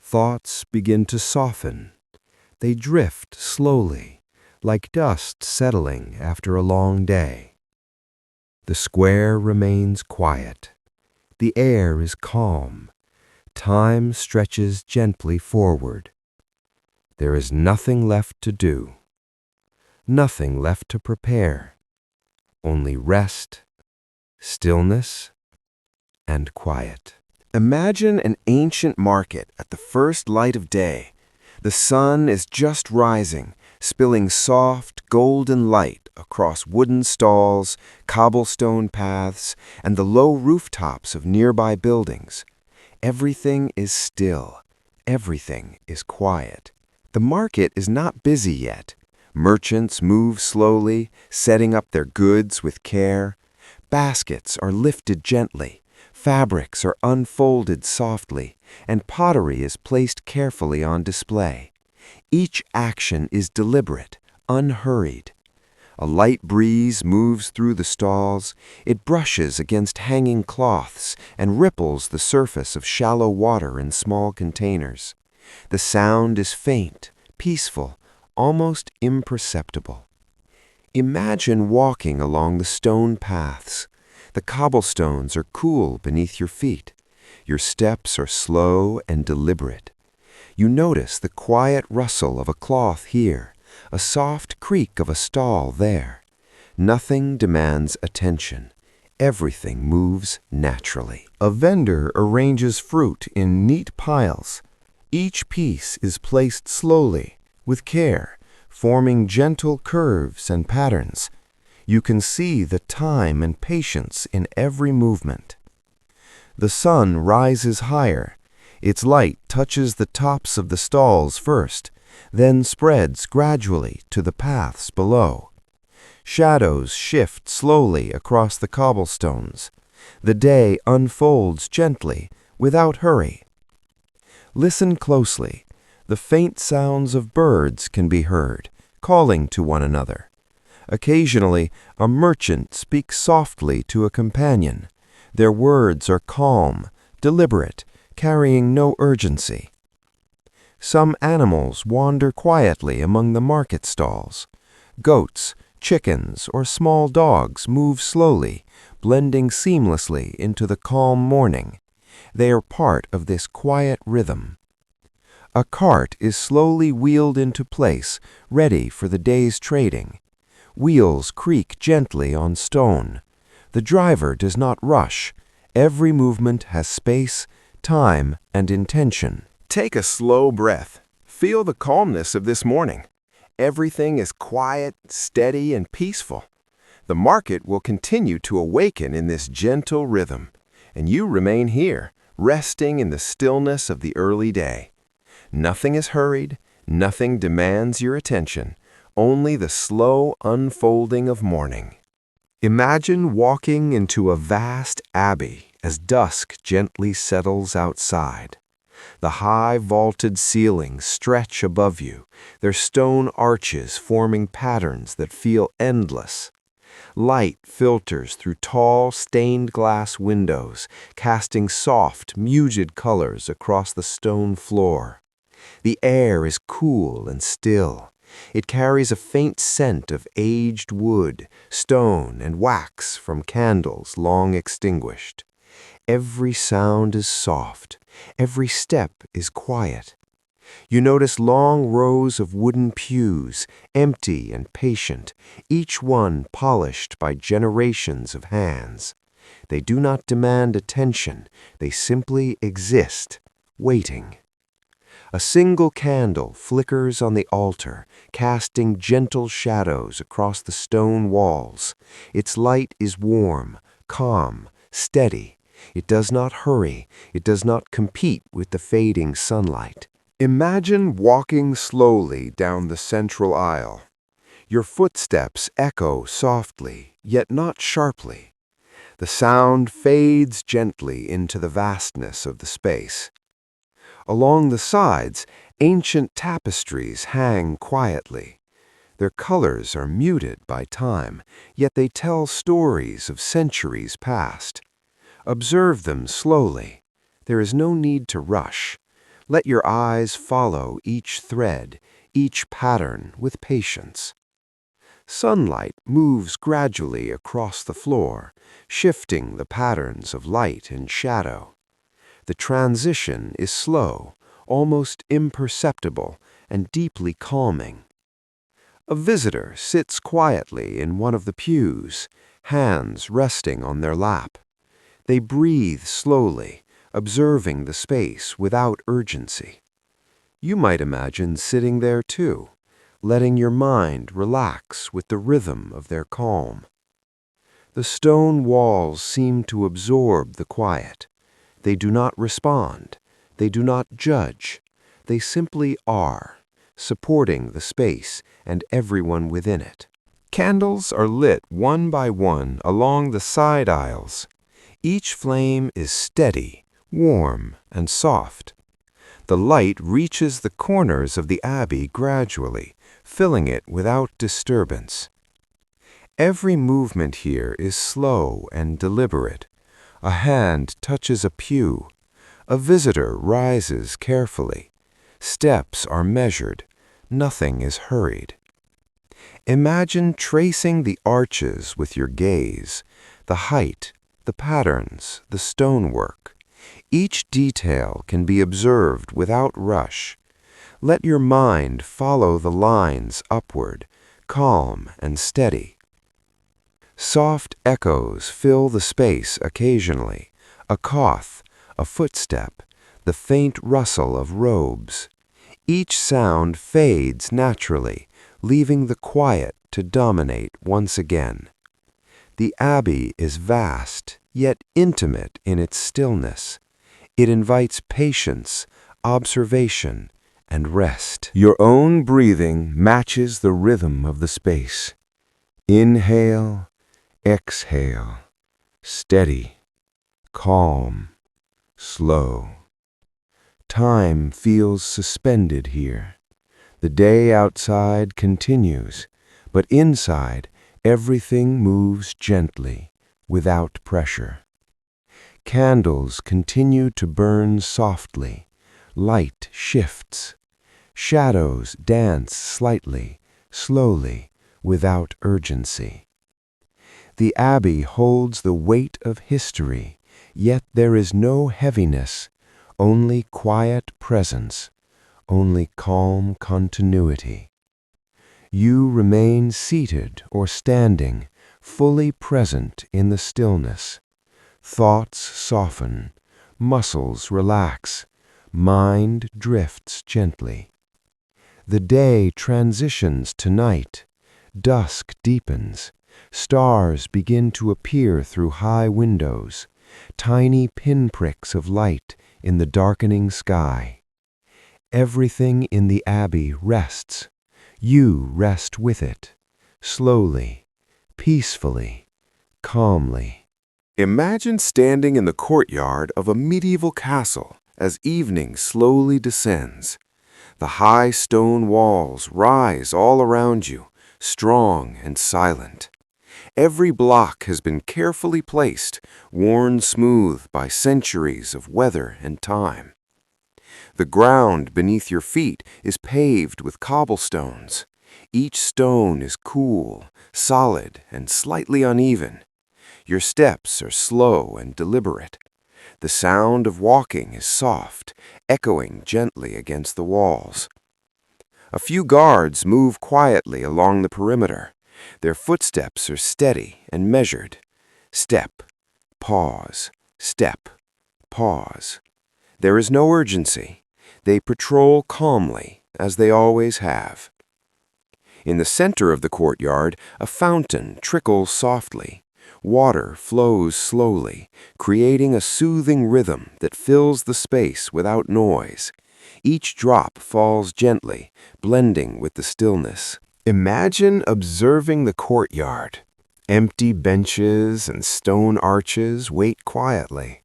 Thoughts begin to soften. They drift slowly, like dust settling after a long day. The square remains quiet. The air is calm. Time stretches gently forward. There is nothing left to do. Nothing left to prepare. Only rest, stillness, and quiet. Imagine an ancient market at the first light of day. The sun is just rising, spilling soft, golden light across wooden stalls, cobblestone paths, and the low rooftops of nearby buildings. Everything is still. Everything is quiet. The market is not busy yet. Merchants move slowly, setting up their goods with care. Baskets are lifted gently. Fabrics are unfolded softly, and pottery is placed carefully on display. Each action is deliberate, unhurried. A light breeze moves through the stalls. It brushes against hanging cloths and ripples the surface of shallow water in small containers. The sound is faint, peaceful, almost imperceptible. Imagine walking along the stone paths. The cobblestones are cool beneath your feet. Your steps are slow and deliberate. You notice the quiet rustle of a cloth here, a soft creak of a stall there. Nothing demands attention. Everything moves naturally. A vendor arranges fruit in neat piles. Each piece is placed slowly, with care, forming gentle curves and patterns. You can see the time and patience in every movement. The sun rises higher. Its light touches the tops of the stalls first, then spreads gradually to the paths below. Shadows shift slowly across the cobblestones. The day unfolds gently, without hurry. Listen closely. The faint sounds of birds can be heard, calling to one another. Occasionally, a merchant speaks softly to a companion. Their words are calm, deliberate, carrying no urgency. Some animals wander quietly among the market stalls. Goats, chickens, or small dogs move slowly, blending seamlessly into the calm morning. They are part of this quiet rhythm. A cart is slowly wheeled into place, ready for the day's trading. Wheels creak gently on stone. The driver does not rush. Every movement has space, time, and intention. Take a slow breath. Feel the calmness of this morning. Everything is quiet, steady, and peaceful. The market will continue to awaken in this gentle rhythm, and you remain here, resting in the stillness of the early day. Nothing is hurried, nothing demands your attention, only the slow unfolding of morning. Imagine walking into a vast abbey as dusk gently settles outside. The high vaulted ceilings stretch above you, their stone arches forming patterns that feel endless. Light filters through tall, stained glass windows, casting soft, muted colors across the stone floor. The air is cool and still. It carries a faint scent of aged wood, stone, and wax from candles long extinguished. Every sound is soft. Every step is quiet. You notice long rows of wooden pews, empty and patient, each one polished by generations of hands. They do not demand attention. They simply exist, waiting. A single candle flickers on the altar, casting gentle shadows across the stone walls. Its light is warm, calm, steady. It does not hurry. It does not compete with the fading sunlight. Imagine walking slowly down the central aisle. Your footsteps echo softly, yet not sharply. The sound fades gently into the vastness of the space. Along the sides, ancient tapestries hang quietly. Their colors are muted by time, yet they tell stories of centuries past. Observe them slowly. There is no need to rush. Let your eyes follow each thread, each pattern with patience. Sunlight moves gradually across the floor, shifting the patterns of light and shadow. The transition is slow, almost imperceptible, and deeply calming. A visitor sits quietly in one of the pews, hands resting on their lap. They breathe slowly, observing the space without urgency. You might imagine sitting there too, letting your mind relax with the rhythm of their calm. The stone walls seem to absorb the quiet. They do not respond. They do not judge. They simply are, supporting the space and everyone within it. Candles are lit one by one along the side aisles. Each flame is steady, warm, and soft. The light reaches the corners of the abbey gradually, filling it without disturbance. Every movement here is slow and deliberate. A hand touches a pew. A visitor rises carefully. Steps are measured. Nothing is hurried. Imagine tracing the arches with your gaze, the height, the patterns, the stonework. Each detail can be observed without rush. Let your mind follow the lines upward, calm and steady. Soft echoes fill the space occasionally, a cough, a footstep, the faint rustle of robes. Each sound fades naturally, leaving the quiet to dominate once again. The abbey is vast, yet intimate in its stillness. It invites patience, observation, and rest. Your own breathing matches the rhythm of the space. Inhale, exhale, steady, calm, slow. Time feels suspended here. The day outside continues, but inside, everything moves gently, without pressure. Candles continue to burn softly. Light shifts. Shadows dance slightly, slowly, without urgency. The abbey holds the weight of history, yet there is no heaviness, only quiet presence, only calm continuity. You remain seated or standing, fully present in the stillness. Thoughts soften, muscles relax, mind drifts gently. The day transitions to night. Dusk deepens. Stars begin to appear through high windows, tiny pinpricks of light in the darkening sky. Everything in the abbey rests. You rest with it, slowly, peacefully, calmly. Imagine standing in the courtyard of a medieval castle as evening slowly descends. The high stone walls rise all around you, strong and silent. Every block has been carefully placed, worn smooth by centuries of weather and time. The ground beneath your feet is paved with cobblestones. Each stone is cool, solid, and slightly uneven. Your steps are slow and deliberate. The sound of walking is soft, echoing gently against the walls. A few guards move quietly along the perimeter. Their footsteps are steady and measured. Step, pause, step, pause. There is no urgency. They patrol calmly, as they always have. In the center of the courtyard, a fountain trickles softly. Water flows slowly, creating a soothing rhythm that fills the space without noise. Each drop falls gently, blending with the stillness. Imagine observing the courtyard. Empty benches and stone arches wait quietly.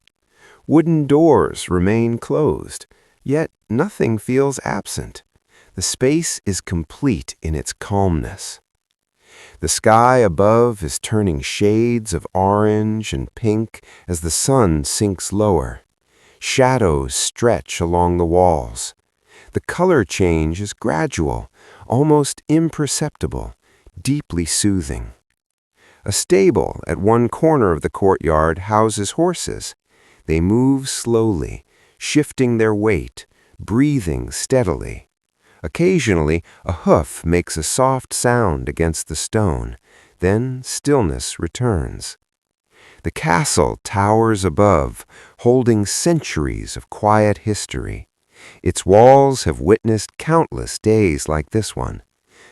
Wooden doors remain closed, yet nothing feels absent. The space is complete in its calmness. The sky above is turning shades of orange and pink as the sun sinks lower. Shadows stretch along the walls. The color change is gradual, almost imperceptible, deeply soothing. A stable at one corner of the courtyard houses horses. They move slowly, shifting their weight, breathing steadily. Occasionally, a hoof makes a soft sound against the stone, then stillness returns. The castle towers above, holding centuries of quiet history. Its walls have witnessed countless days like this one.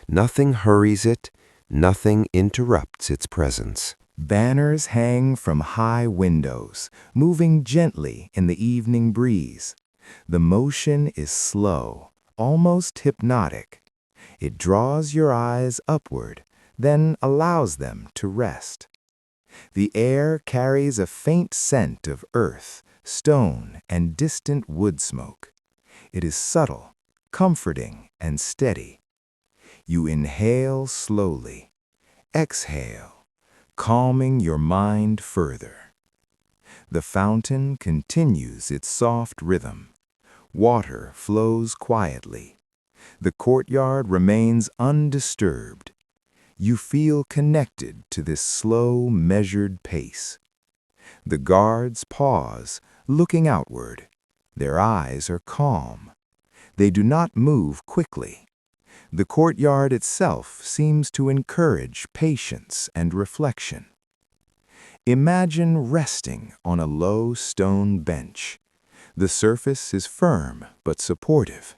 Nothing hurries it, nothing interrupts its presence. Banners hang from high windows, moving gently in the evening breeze. The motion is slow, almost hypnotic. It draws your eyes upward, then allows them to rest. The air carries a faint scent of earth, stone, and distant wood smoke. It is subtle, comforting, and steady. You inhale slowly, exhale, calming your mind further. The fountain continues its soft rhythm. Water flows quietly. The courtyard remains undisturbed. You feel connected to this slow, measured pace. The guards pause, looking outward. Their eyes are calm. They do not move quickly. The courtyard itself seems to encourage patience and reflection. Imagine resting on a low stone bench. The surface is firm but supportive.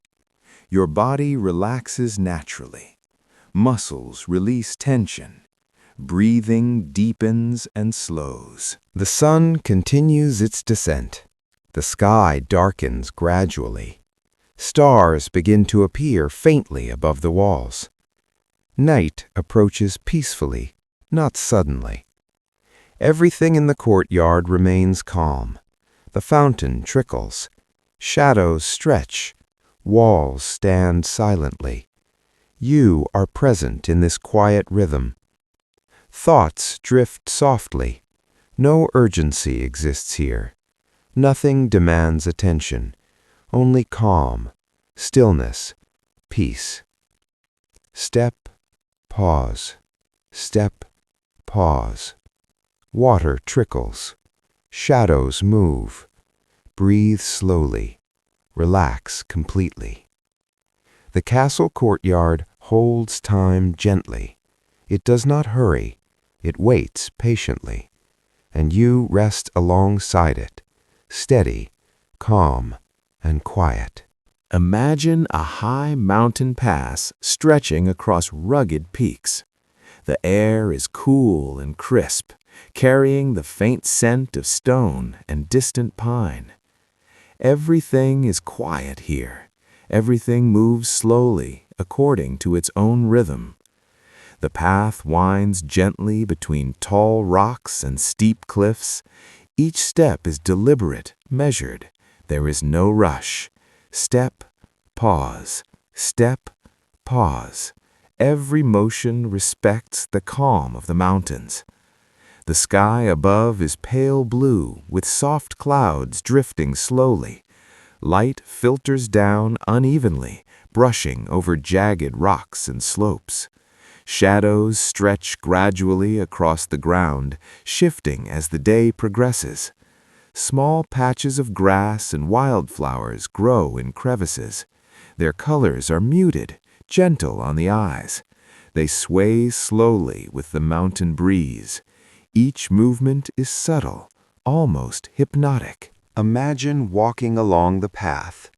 Your body relaxes naturally. Muscles release tension. Breathing deepens and slows. The sun continues its descent. The sky darkens gradually. Stars begin to appear faintly above the walls. Night approaches peacefully, not suddenly. Everything in the courtyard remains calm. The fountain trickles. Shadows stretch. Walls stand silently. You are present in this quiet rhythm. Thoughts drift softly. No urgency exists here. Nothing demands attention. Only calm, stillness, peace. Step, pause. Step, pause. Water trickles. Shadows move. Breathe slowly. Relax completely. The castle courtyard holds time gently. It does not hurry. It waits patiently. And you rest alongside it, steady, calm, and quiet. Imagine a high mountain pass stretching across rugged peaks. The air is cool and crisp, carrying the faint scent of stone and distant pine. Everything is quiet here. Everything moves slowly, according to its own rhythm. The path winds gently between tall rocks and steep cliffs. Each step is deliberate, measured. There is no rush. Step, pause. Step, pause. Every motion respects the calm of the mountains. The sky above is pale blue, with soft clouds drifting slowly. Light filters down unevenly, brushing over jagged rocks and slopes. Shadows stretch gradually across the ground, shifting as the day progresses. Small patches of grass and wildflowers grow in crevices. Their colors are muted, gentle on the eyes. They sway slowly with the mountain breeze. Each movement is subtle, almost hypnotic. Imagine walking along the path.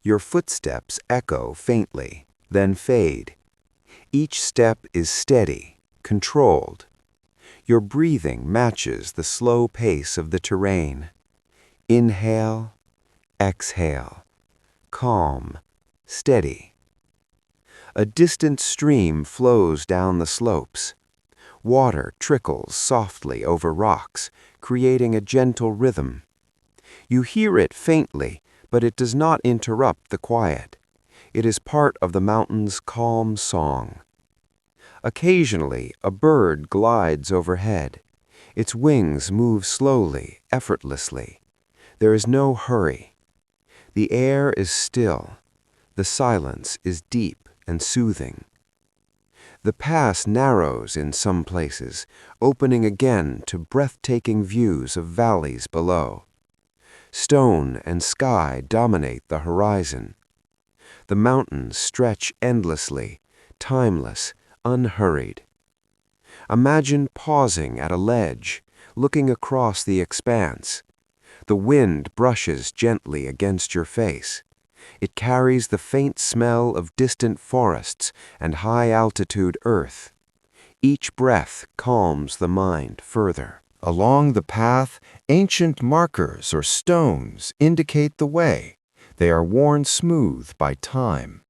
Your footsteps echo faintly, then fade. Each step is steady, controlled. Your breathing matches the slow pace of the terrain. Inhale, exhale, calm, steady. A distant stream flows down the slopes. Water trickles softly over rocks, creating a gentle rhythm. You hear it faintly, but it does not interrupt the quiet. It is part of the mountain's calm song. Occasionally, a bird glides overhead. Its wings move slowly, effortlessly. There is no hurry. The air is still. The silence is deep and soothing. The pass narrows in some places, opening again to breathtaking views of valleys below. Stone and sky dominate the horizon. The mountains stretch endlessly, timeless, unhurried. Imagine pausing at a ledge, looking across the expanse. The wind brushes gently against your face. It carries the faint smell of distant forests and high-altitude earth. Each breath calms the mind further. Along the path, ancient markers or stones indicate the way. They are worn smooth by time.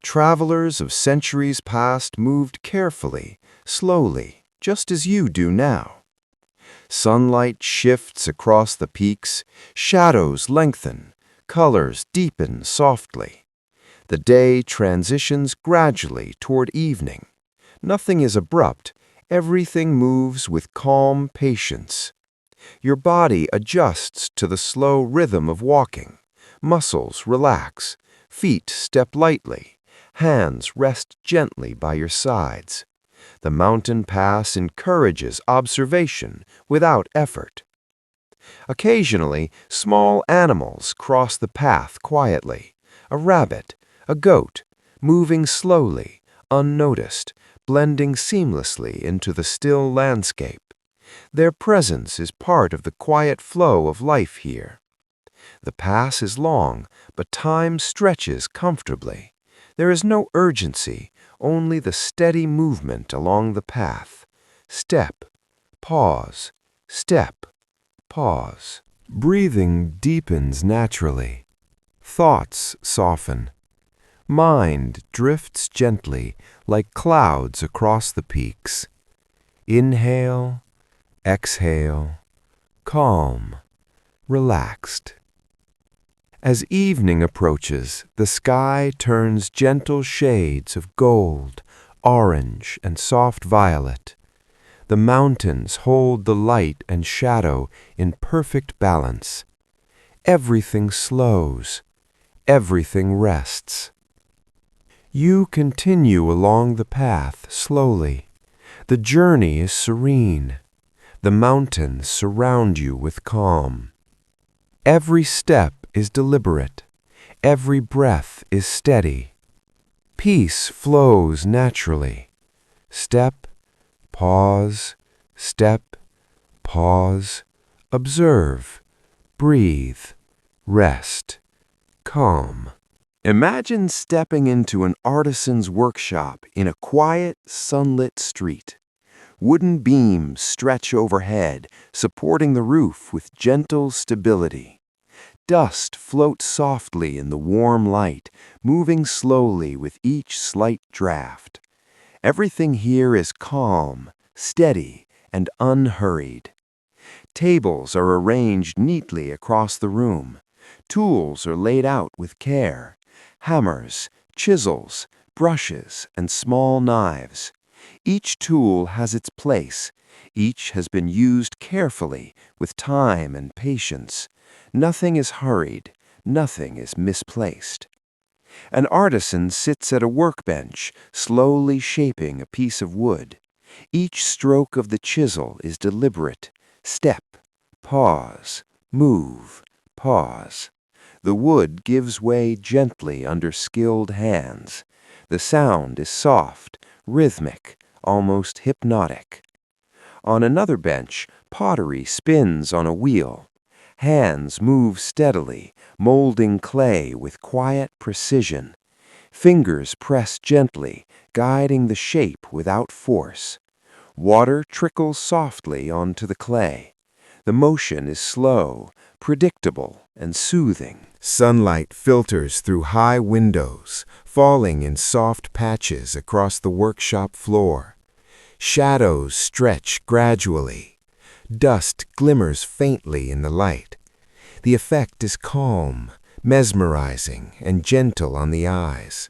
Travelers of centuries past moved carefully, slowly, just as you do now. Sunlight shifts across the peaks, shadows lengthen, colors deepen softly. The day transitions gradually toward evening. Nothing is abrupt. Everything moves with calm patience. Your body adjusts to the slow rhythm of walking. Muscles relax. Feet step lightly. Hands rest gently by your sides. The mountain pass encourages observation without effort. Occasionally, small animals cross the path quietly. A rabbit, a goat, moving slowly, unnoticed, blending seamlessly into the still landscape. Their presence is part of the quiet flow of life here. The pass is long, but time stretches comfortably. There is no urgency, only the steady movement along the path. Step, pause, step, pause. Breathing deepens naturally. Thoughts soften. Mind drifts gently like clouds across the peaks. Inhale, exhale, calm, relaxed. As evening approaches, the sky turns gentle shades of gold, orange, and soft violet. The mountains hold the light and shadow in perfect balance. Everything slows. Everything rests. You continue along the path slowly. The journey is serene. The mountains surround you with calm. Every step is deliberate. Every breath is steady. Peace flows naturally. Step, pause, step, pause, observe, breathe, rest, calm. Imagine stepping into an artisan's workshop in a quiet, sunlit street. Wooden beams stretch overhead, supporting the roof with gentle stability. Dust floats softly in the warm light, moving slowly with each slight draft. Everything here is calm, steady, and unhurried. Tables are arranged neatly across the room. Tools are laid out with care. Hammers, chisels, brushes, and small knives. Each tool has its place. Each has been used carefully, with time and patience. Nothing is hurried. Nothing is misplaced. An artisan sits at a workbench, slowly shaping a piece of wood. Each stroke of the chisel is deliberate. Step, pause, move, pause. The wood gives way gently under skilled hands. The sound is soft, rhythmic, almost hypnotic. On another bench, pottery spins on a wheel. Hands move steadily, molding clay with quiet precision. Fingers press gently, guiding the shape without force. Water trickles softly onto the clay. The motion is slow, predictable, and soothing. Sunlight filters through high windows, falling in soft patches across the workshop floor. Shadows stretch gradually. Dust glimmers faintly in the light. The effect is calm, mesmerizing, and gentle on the eyes.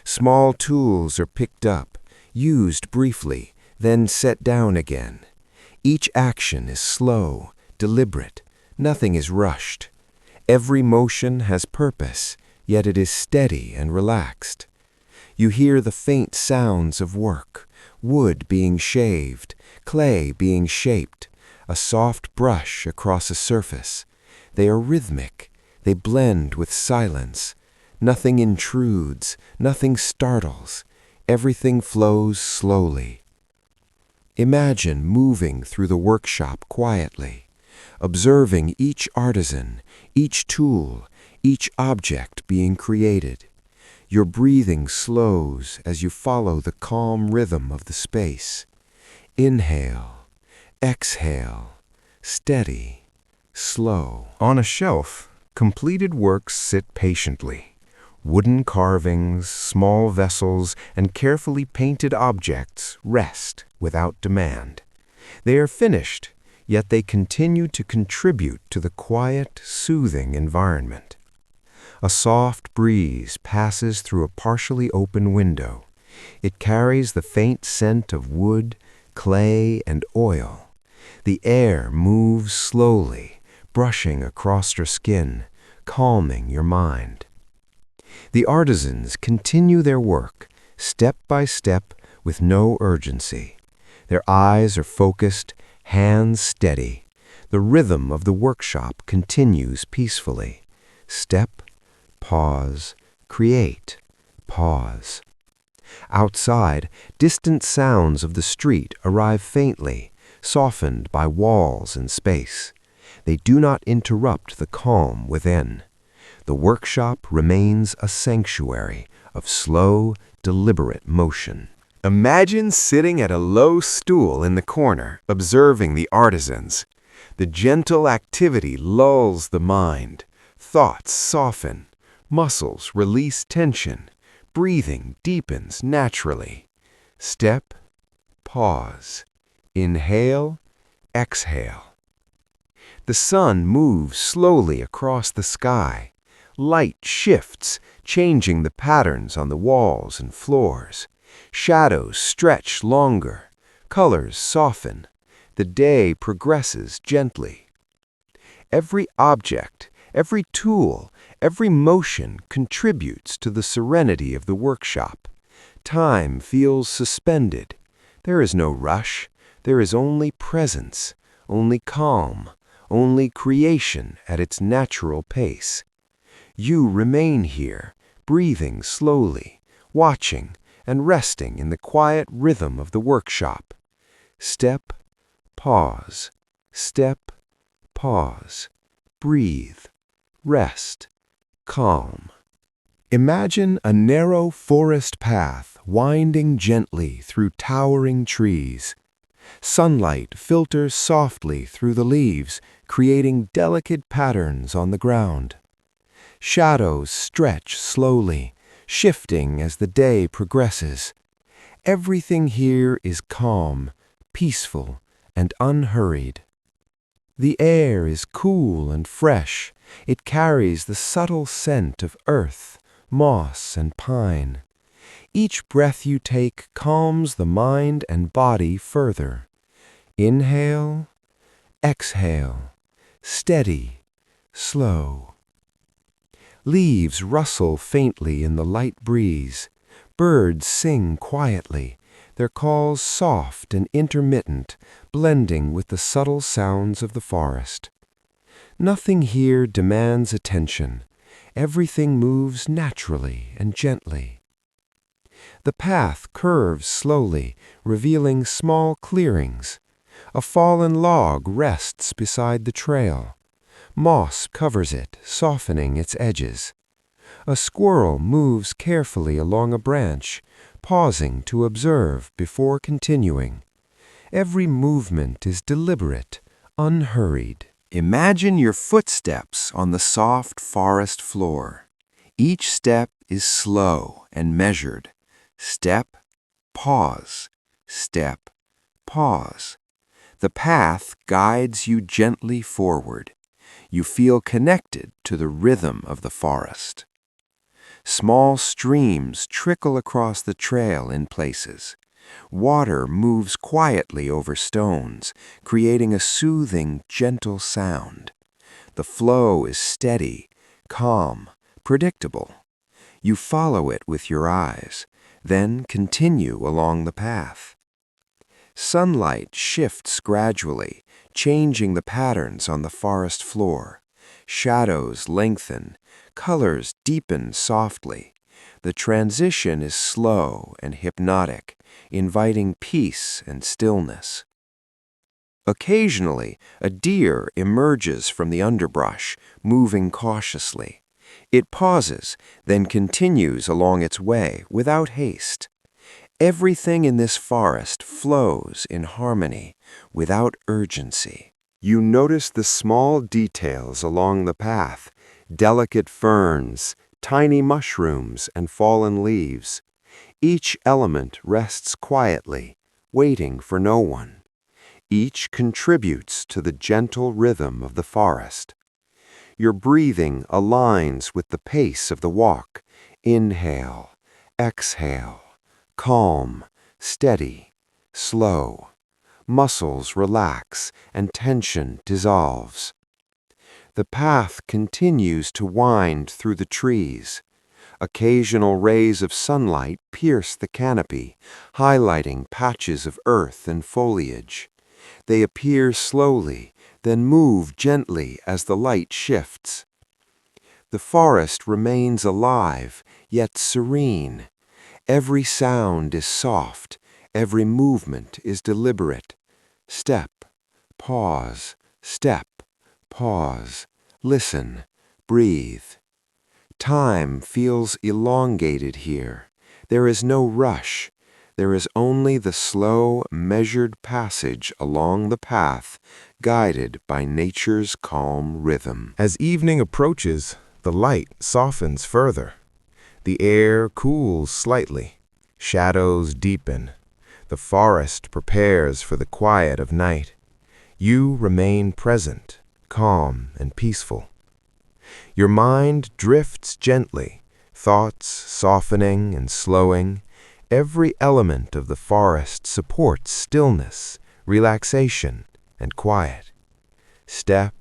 Small tools are picked up, used briefly, then set down again. Each action is slow, deliberate. Nothing is rushed. Every motion has purpose, yet it is steady and relaxed. You hear the faint sounds of work, wood being shaved, clay being shaped, a soft brush across a surface. They are rhythmic. They blend with silence. Nothing intrudes, nothing startles. Everything flows slowly. Imagine moving through the workshop quietly, observing each artisan, each tool, each object being created. Your breathing slows as you follow the calm rhythm of the space. Inhale, exhale, steady, slow. On a shelf, completed works sit patiently. Wooden carvings, small vessels, and carefully painted objects rest without demand. They are finished, yet they continue to contribute to the quiet, soothing environment. A soft breeze passes through a partially open window. It carries the faint scent of wood, clay, and oil. The air moves slowly, brushing across your skin, calming your mind. The artisans continue their work, step by step, with no urgency. Their eyes are focused, hands steady. The rhythm of the workshop continues peacefully. Step, pause, create, pause. Outside, distant sounds of the street arrive faintly, softened by walls and space. They do not interrupt the calm within. The workshop remains a sanctuary of slow, deliberate motion. Imagine sitting at a low stool in the corner, observing the artisans. The gentle activity lulls the mind. Thoughts soften. Muscles release tension. Breathing deepens naturally. Step, pause. Inhale, exhale. The sun moves slowly across the sky. Light shifts, changing the patterns on the walls and floors. Shadows stretch longer. Colors soften. The day progresses gently. Every object, every tool, every motion contributes to the serenity of the workshop. Time feels suspended. There is no rush. There is only presence, only calm, only creation at its natural pace. You remain here, breathing slowly, watching and resting in the quiet rhythm of the workshop. Step, pause, step, pause. Breathe, rest, calm. Imagine a narrow forest path winding gently through towering trees. Sunlight filters softly through the leaves, creating delicate patterns on the ground. Shadows stretch slowly, shifting as the day progresses. Everything here is calm, peaceful, and unhurried. The air is cool and fresh. It carries the subtle scent of earth, moss, and pine. Each breath you take calms the mind and body further. Inhale, exhale, steady, slow. Leaves rustle faintly in the light breeze. Birds sing quietly, their calls soft and intermittent, blending with the subtle sounds of the forest. Nothing here demands attention. Everything moves naturally and gently. The path curves slowly, revealing small clearings. A fallen log rests beside the trail. Moss covers it, softening its edges. A squirrel moves carefully along a branch, pausing to observe before continuing. Every movement is deliberate, unhurried. Imagine your footsteps on the soft forest floor. Each step is slow and measured. Step, pause, step, pause. The path guides you gently forward. You feel connected to the rhythm of the forest. Small streams trickle across the trail in places. Water moves quietly over stones, creating a soothing, gentle sound. The flow is steady, calm, predictable. You follow it with your eyes, then continue along the path. Sunlight shifts gradually, changing the patterns on the forest floor. Shadows lengthen, colors deepen softly. The transition is slow and hypnotic, inviting peace and stillness. Occasionally, a deer emerges from the underbrush, moving cautiously. It pauses, then continues along its way without haste. Everything in this forest flows in harmony, without urgency. You notice the small details along the path, delicate ferns, tiny mushrooms, and fallen leaves. Each element rests quietly, waiting for no one. Each contributes to the gentle rhythm of the forest. Your breathing aligns with the pace of the walk. Inhale, exhale, calm, steady, slow. Muscles relax and tension dissolves. The path continues to wind through the trees. Occasional rays of sunlight pierce the canopy, highlighting patches of earth and foliage. They appear slowly, then move gently as the light shifts. The forest remains alive, yet serene. Every sound is soft, every movement is deliberate. Step, pause, step, pause. Listen, breathe. Time feels elongated here. There is no rush. There is only the slow, measured passage along the path, guided by nature's calm rhythm. As evening approaches, the light softens further. The air cools slightly. Shadows deepen. The forest prepares for the quiet of night. You remain present, calm and peaceful. Your mind drifts gently, thoughts softening and slowing. Every element of the forest supports stillness, relaxation, and quiet. Step,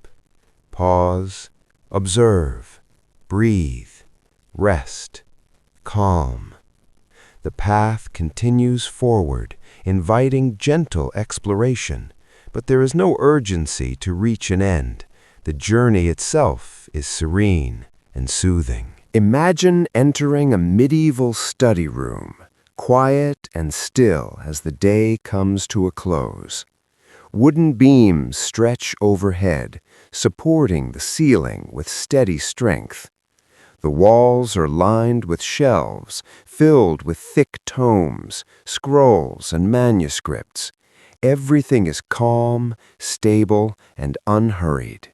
pause, observe, breathe, rest, calm. The path continues forward, inviting gentle exploration, but there is no urgency to reach an end. The journey itself is serene and soothing. Imagine entering a medieval study room, quiet and still as the day comes to a close. Wooden beams stretch overhead, supporting the ceiling with steady strength. The walls are lined with shelves, filled with thick tomes, scrolls, and manuscripts. Everything is calm, stable, and unhurried.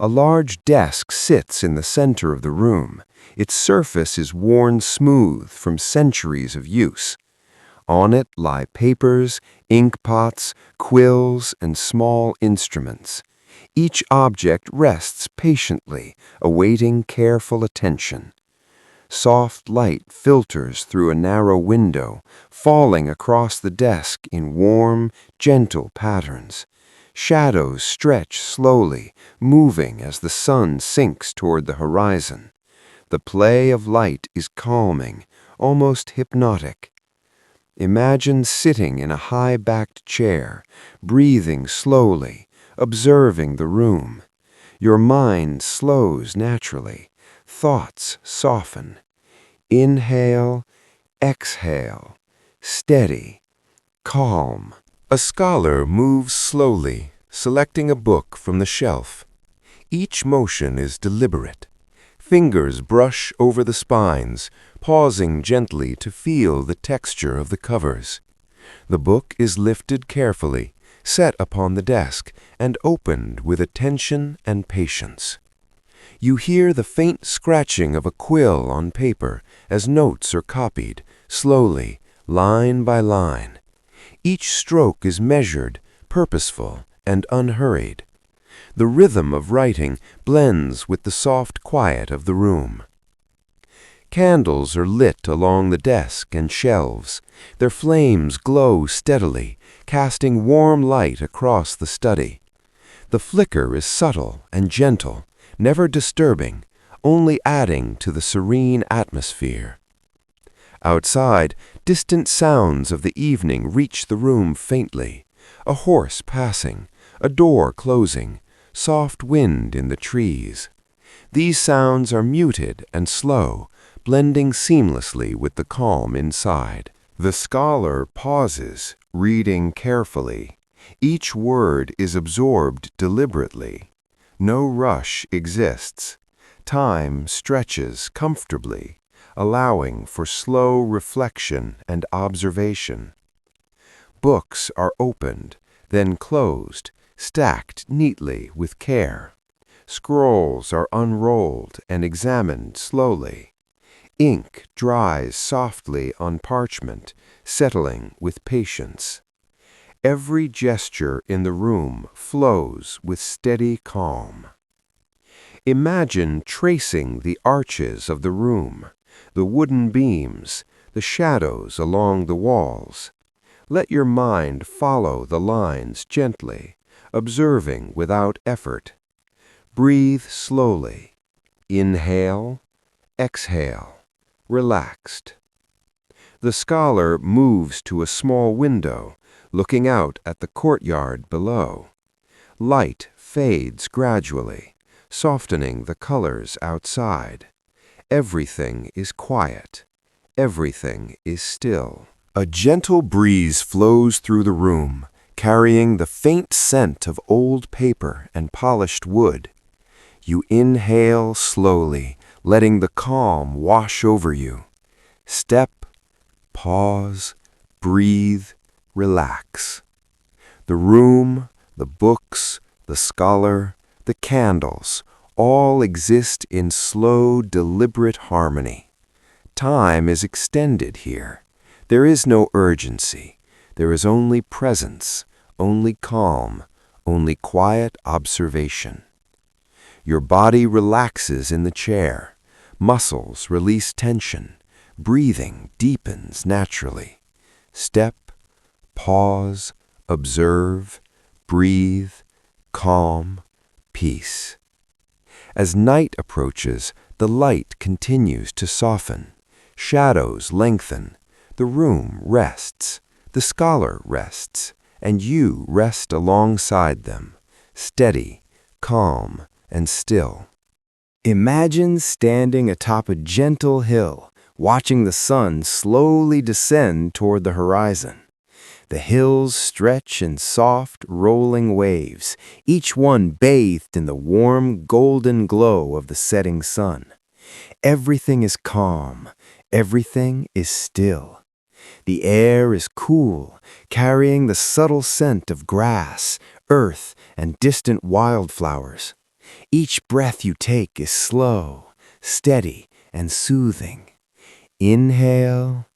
A large desk sits in the center of the room. Its surface is worn smooth from centuries of use. On it lie papers, ink pots, quills, and small instruments. Each object rests patiently, awaiting careful attention. Soft light filters through a narrow window, falling across the desk in warm, gentle patterns. Shadows stretch slowly, moving as the sun sinks toward the horizon. The play of light is calming, almost hypnotic. Imagine sitting in a high-backed chair, breathing slowly, observing the room. Your mind slows naturally. Thoughts soften. Inhale, exhale, steady, calm. A scholar moves slowly, selecting a book from the shelf. Each motion is deliberate. Fingers brush over the spines, pausing gently to feel the texture of the covers. The book is lifted carefully, set upon the desk, and opened with attention and patience. You hear the faint scratching of a quill on paper as notes are copied, slowly, line by line. Each stroke is measured, purposeful, and unhurried. The rhythm of writing blends with the soft quiet of the room. Candles are lit along the desk and shelves. Their flames glow steadily, casting warm light across the study. The flicker is subtle and gentle, never disturbing, only adding to the serene atmosphere. Outside, distant sounds of the evening reach the room faintly. A horse passing, a door closing, soft wind in the trees. These sounds are muted and slow, blending seamlessly with the calm inside. The scholar pauses, reading carefully. Each word is absorbed deliberately. No rush exists. Time stretches comfortably, allowing for slow reflection and observation. Books are opened, then closed, stacked neatly with care. Scrolls are unrolled and examined slowly. Ink dries softly on parchment, settling with patience. Every gesture in the room flows with steady calm. Imagine tracing the arches of the room, the wooden beams, the shadows along the walls. Let your mind follow the lines gently, observing without effort. Breathe slowly. Inhale, exhale, relaxed. The scholar moves to a small window, looking out at the courtyard below. Light fades gradually, softening the colors outside. Everything is quiet. Everything is still. A gentle breeze flows through the room, carrying the faint scent of old paper and polished wood. You inhale slowly, letting the calm wash over you. Step, pause, breathe, relax. The room, the books, the scholar, the candles, all exist in slow, deliberate harmony. Time is extended here. There is no urgency. There is only presence, only calm, only quiet observation. Your body relaxes in the chair. Muscles release tension. Breathing deepens naturally. Step, pause, observe, breathe, calm, peace. As night approaches, the light continues to soften. Shadows lengthen. The room rests. The scholar rests. And you rest alongside them, steady, calm, and still. Imagine standing atop a gentle hill, watching the sun slowly descend toward the horizon. The hills stretch in soft, rolling waves, each one bathed in the warm, golden glow of the setting sun. Everything is calm. Everything is still. The air is cool, carrying the subtle scent of grass, earth, and distant wildflowers. Each breath you take is slow, steady, and soothing. Inhale,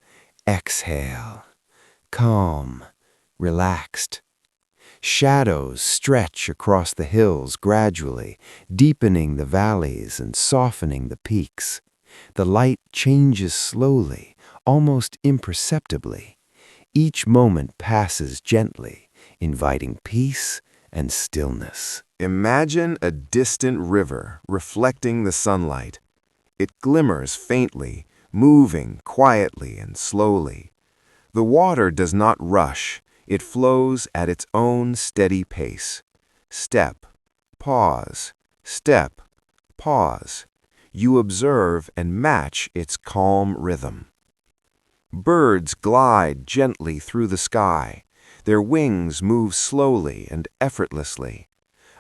exhale, calm, relaxed. Shadows stretch across the hills gradually, deepening the valleys and softening the peaks. The light changes slowly, almost imperceptibly. Each moment passes gently, inviting peace and stillness. Imagine a distant river reflecting the sunlight. It glimmers faintly, moving quietly and slowly. The water does not rush. It flows at its own steady pace. Step, pause, step, pause. You observe and match its calm rhythm. Birds glide gently through the sky. Their wings move slowly and effortlessly.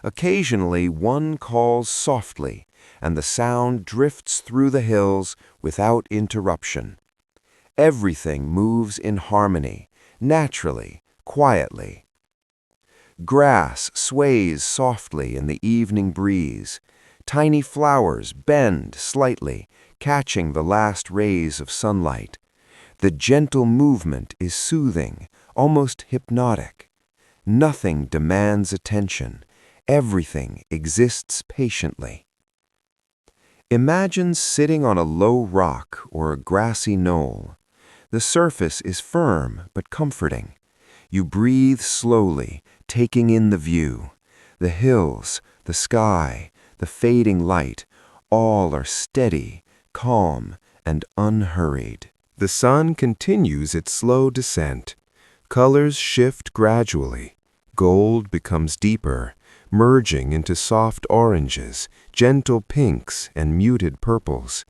Occasionally, one calls softly, and the sound drifts through the hills without interruption. Everything moves in harmony, naturally, quietly. Grass sways softly in the evening breeze. Tiny flowers bend slightly, catching the last rays of sunlight. The gentle movement is soothing, almost hypnotic. Nothing demands attention. Everything exists patiently. Imagine sitting on a low rock or a grassy knoll. The surface is firm but comforting. You breathe slowly, taking in the view. The hills, the sky, the fading light, all are steady, calm, and unhurried. The sun continues its slow descent. Colors shift gradually. Gold becomes deeper, merging into soft oranges, gentle pinks, and muted purples.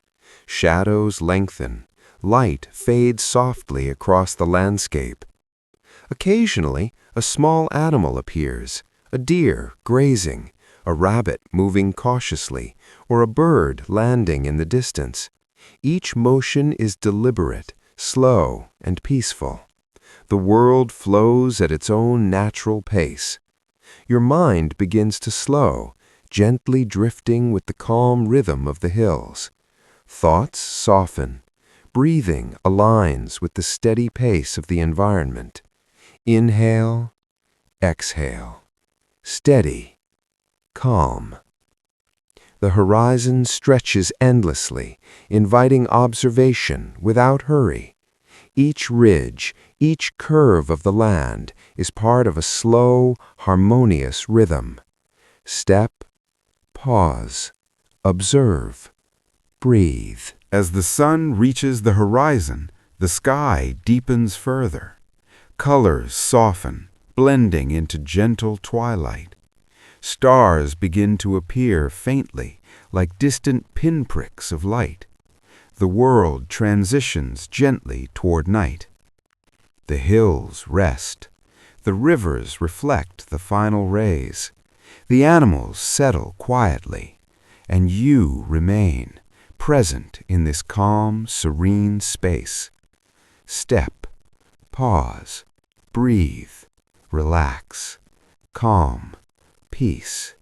Shadows lengthen. Light fades softly across the landscape. Occasionally, a small animal appears, a deer grazing, a rabbit moving cautiously, or a bird landing in the distance. Each motion is deliberate, slow, and peaceful. The world flows at its own natural pace. Your mind begins to slow, gently drifting with the calm rhythm of the hills. Thoughts soften. Breathing aligns with the steady pace of the environment. Inhale, exhale. Steady, calm. The horizon stretches endlessly, inviting observation without hurry. Each ridge, each curve of the land is part of a slow, harmonious rhythm. Step, pause, observe, breathe. As the sun reaches the horizon, the sky deepens further. Colors soften, blending into gentle twilight. Stars begin to appear faintly, like distant pinpricks of light. The world transitions gently toward night. The hills rest. The rivers reflect the final rays. The animals settle quietly, and you remain, present in this calm, serene space. Step, pause, breathe, relax, calm, peace.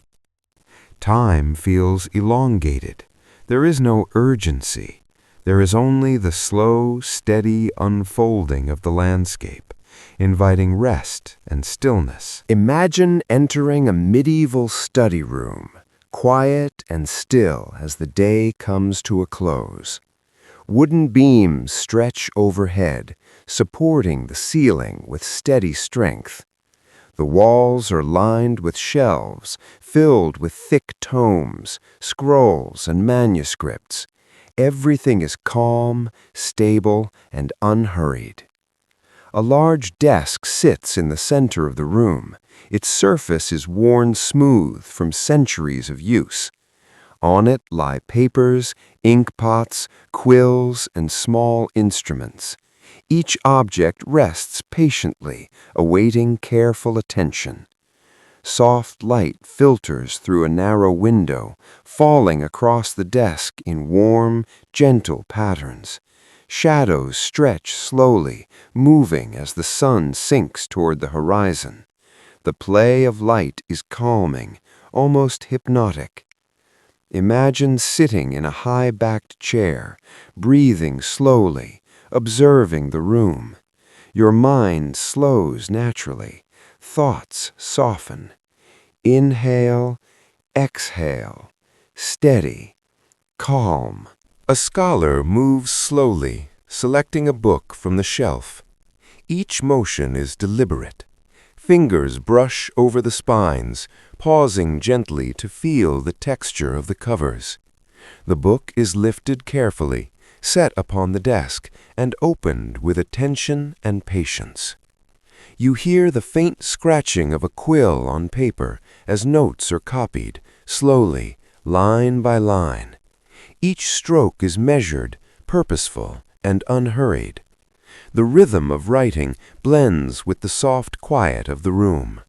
Time feels elongated. There is no urgency. There is only the slow, steady unfolding of the landscape, inviting rest and stillness. Imagine entering a medieval study room, quiet and still as the day comes to a close. Wooden beams stretch overhead, supporting the ceiling with steady strength. The walls are lined with shelves filled with thick tomes, scrolls, and manuscripts. Everything is calm, stable, and unhurried. A large desk sits in the center of the room. Its surface is worn smooth from centuries of use. On it lie papers, ink pots, quills, and small instruments. Each object rests patiently, awaiting careful attention. Soft light filters through a narrow window, falling across the desk in warm, gentle patterns. Shadows stretch slowly, moving as the sun sinks toward the horizon. The play of light is calming, almost hypnotic. Imagine sitting in a high-backed chair, breathing slowly, observing the room. Your mind slows naturally. Thoughts soften. Inhale, exhale. Steady, calm. A scholar moves slowly, selecting a book from the shelf. Each motion is deliberate. Fingers brush over the spines, pausing gently to feel the texture of the covers. The book is lifted carefully, set upon the desk, and opened with attention and patience. You hear the faint scratching of a quill on paper as notes are copied, slowly, line by line. Each stroke is measured, purposeful, and unhurried. The rhythm of writing blends with the soft quiet of the room.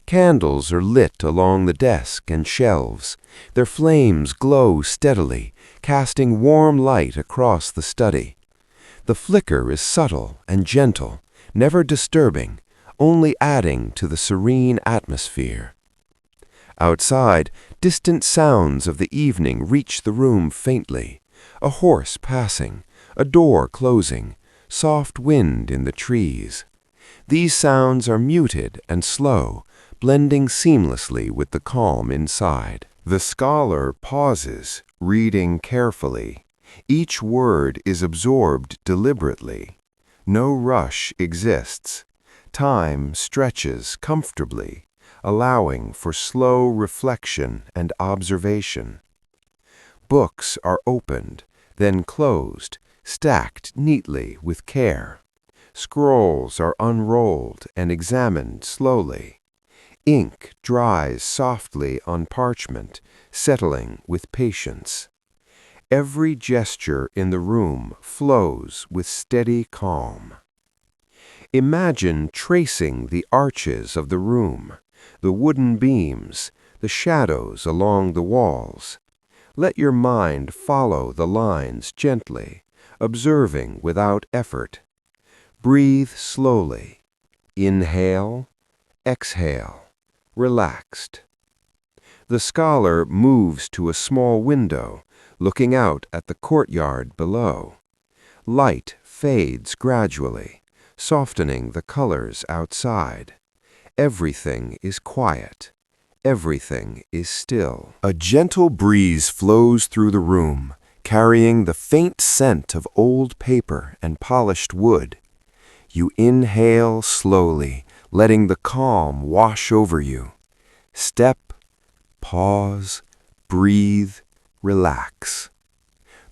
Candles are lit along the desk and shelves. Their flames glow steadily, casting warm light across the study. The flicker is subtle and gentle, never disturbing, only adding to the serene atmosphere. Outside, distant sounds of the evening reach the room faintly. A horse passing, a door closing, soft wind in the trees. These sounds are muted and slow, blending seamlessly with the calm inside. The scholar pauses, reading carefully. Each word is absorbed deliberately. No rush exists. Time stretches comfortably, allowing for slow reflection and observation. Books are opened, then closed, stacked neatly with care. Scrolls are unrolled and examined slowly. Ink dries softly on parchment, settling with patience. Every gesture in the room flows with steady calm. Imagine tracing the arches of the room, the wooden beams, the shadows along the walls. Let your mind follow the lines gently, observing without effort. Breathe slowly. Inhale, exhale, relaxed. The scholar moves to a small window, looking out at the courtyard below. Light fades gradually, softening the colors outside. Everything is quiet. Everything is still. A gentle breeze flows through the room, carrying the faint scent of old paper and polished wood. You inhale slowly, letting the calm wash over you. Step, pause, breathe, relax.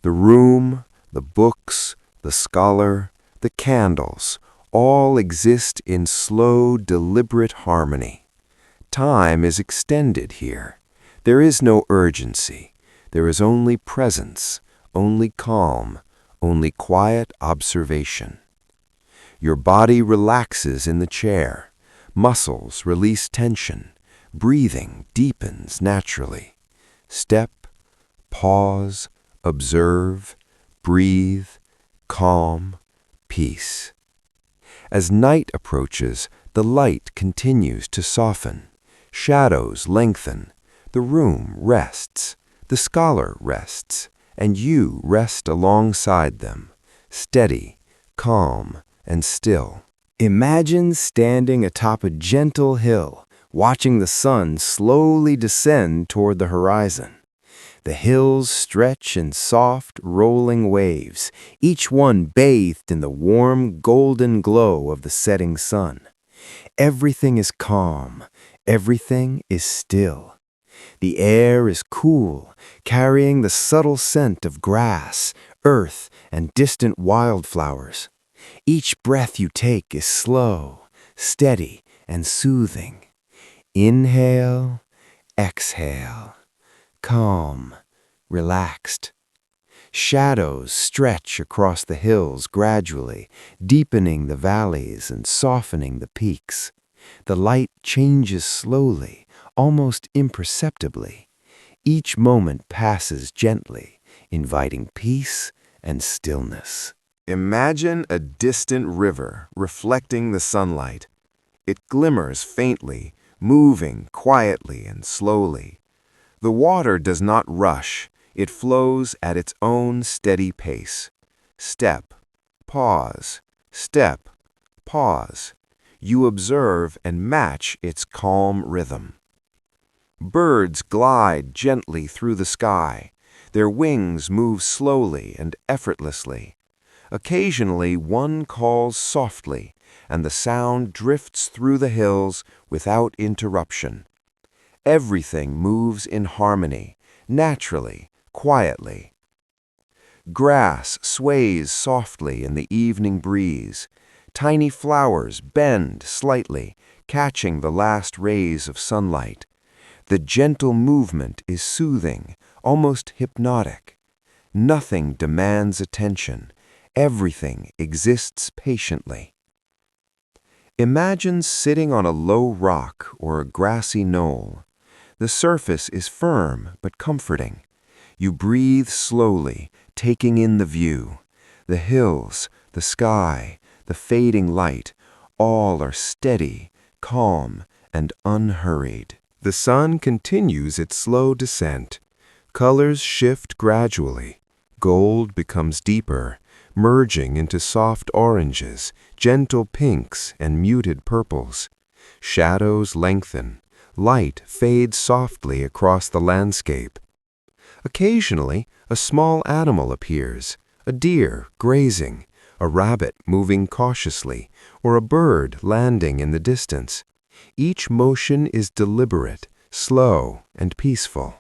The room, the books, the scholar, the candles, all exist in slow, deliberate harmony. Time is extended here. There is no urgency. There is only presence, only calm, only quiet observation. Your body relaxes in the chair. Muscles release tension. Breathing deepens naturally. Step, pause, observe, breathe, calm, peace. As night approaches, the light continues to soften. Shadows lengthen. The room rests. The scholar rests. And you rest alongside them, steady, calm, and still. Imagine standing atop a gentle hill, watching the sun slowly descend toward the horizon. The hills stretch in soft, rolling waves, each one bathed in the warm, golden glow of the setting sun. Everything is calm. Everything is still. The air is cool, carrying the subtle scent of grass, earth, and distant wildflowers. Each breath you take is slow, steady, and soothing. Inhale, exhale, calm, relaxed. Shadows stretch across the hills gradually, deepening the valleys and softening the peaks. The light changes slowly, almost imperceptibly. Each moment passes gently, inviting peace and stillness. Imagine a distant river reflecting the sunlight. It glimmers faintly, moving quietly and slowly. The water does not rush. It flows at its own steady pace. Step, pause, step, pause. You observe and match its calm rhythm. Birds glide gently through the sky. Their wings move slowly and effortlessly. Occasionally, one calls softly, and the sound drifts through the hills without interruption. Everything moves in harmony, naturally, quietly. Grass sways softly in the evening breeze. Tiny flowers bend slightly, catching the last rays of sunlight. The gentle movement is soothing, almost hypnotic. Nothing demands attention. Everything exists patiently. Imagine sitting on a low rock or a grassy knoll. The surface is firm but comforting. You breathe slowly, taking in the view. The hills, the sky, the fading light, All are steady, calm, and unhurried. The sun continues its slow descent. Colors shift gradually. Gold becomes deeper, merging into soft oranges, gentle pinks, and muted purples. Shadows lengthen. Light fades softly across the landscape. Occasionally, a small animal appears, a deer grazing, a rabbit moving cautiously, or a bird landing in the distance. Each motion is deliberate, slow, and peaceful.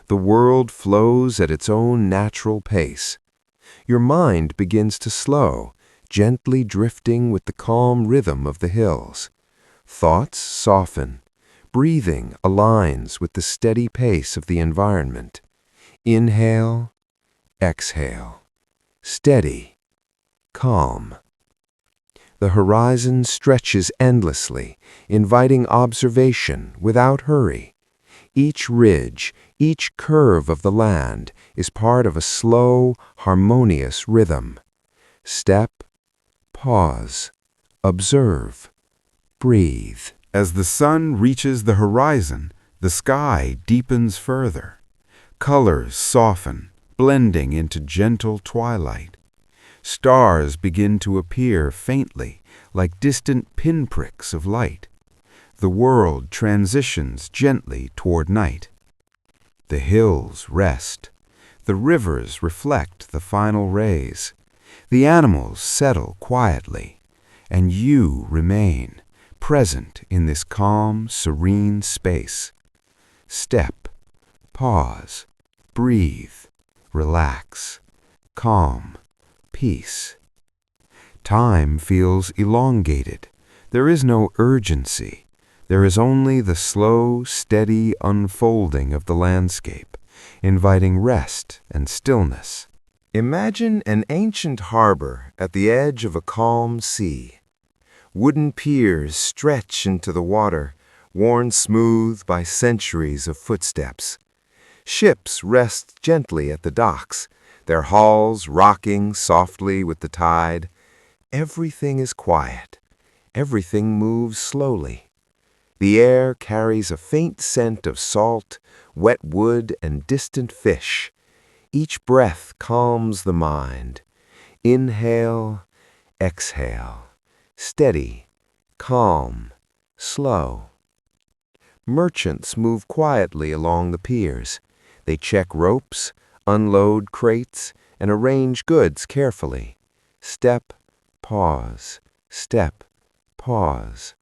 The world flows at its own natural pace. Your mind begins to slow, gently drifting with the calm rhythm of the hills. Thoughts soften. Breathing aligns with the steady pace of the environment. Inhale, exhale. Steady, calm. The horizon stretches endlessly, inviting observation without hurry. Each ridge, each curve of the land is part of a slow, harmonious rhythm. Step, pause, observe, breathe. As the sun reaches the horizon, the sky deepens further. Colors soften, blending into gentle twilight. Stars begin to appear faintly, like distant pinpricks of light. The world transitions gently toward night. The hills rest. The rivers reflect the final rays. The animals settle quietly, and you remain present in this calm, serene space. Step, pause, breathe, relax, calm, peace. Time feels elongated. There is no urgency. There is only the slow, steady unfolding of the landscape, inviting rest and stillness. Imagine an ancient harbor at the edge of a calm sea. Wooden piers stretch into the water, worn smooth by centuries of footsteps. Ships rest gently at the docks, their hulls rocking softly with the tide. Everything is quiet. Everything moves slowly. The air carries a faint scent of salt, wet wood, and distant fish. Each breath calms the mind. Inhale, exhale. Steady, calm, slow. Merchants move quietly along the piers. They check ropes, unload crates, and arrange goods carefully. Step, pause, step, pause.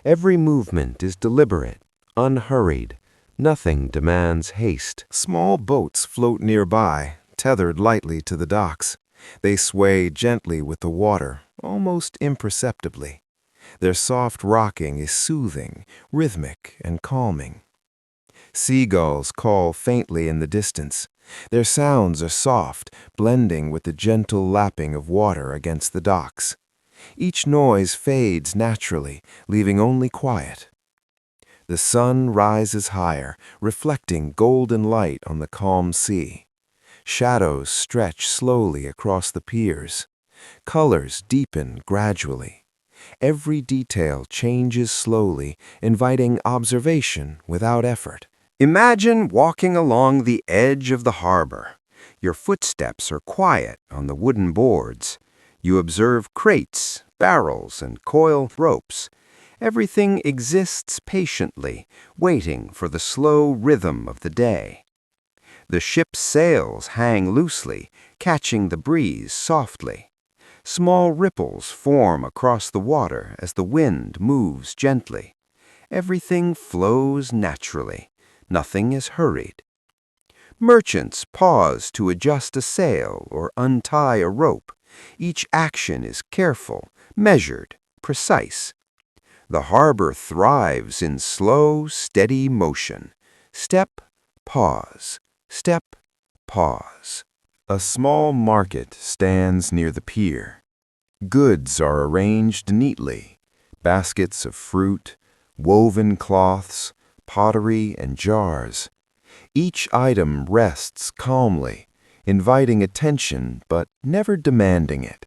Every movement is deliberate, unhurried. Nothing demands haste. Small boats float nearby, tethered lightly to the docks. They sway gently with the water, almost imperceptibly. Their soft rocking is soothing, rhythmic, and calming. Seagulls call faintly in the distance. Their sounds are soft, blending with the gentle lapping of water against the docks. Each noise fades naturally, leaving only quiet. The sun rises higher, reflecting golden light on the calm sea. Shadows stretch slowly across the piers. Colors deepen gradually. Every detail changes slowly, inviting observation without effort. Imagine walking along the edge of the harbor. Your footsteps are quiet on the wooden boards. You observe crates, barrels, and coiled ropes. Everything exists patiently, waiting for the slow rhythm of the day. The ship's sails hang loosely, catching the breeze softly. Small ripples form across the water as the wind moves gently. Everything flows naturally. Nothing is hurried. Merchants pause to adjust a sail or untie a rope. Each action is careful, measured, precise. The harbor thrives in slow, steady motion. Step, pause. Step, pause. A small market stands near the pier. Goods are arranged neatly. Baskets of fruit, woven cloths, pottery, and jars. Each item rests calmly, inviting attention but never demanding it.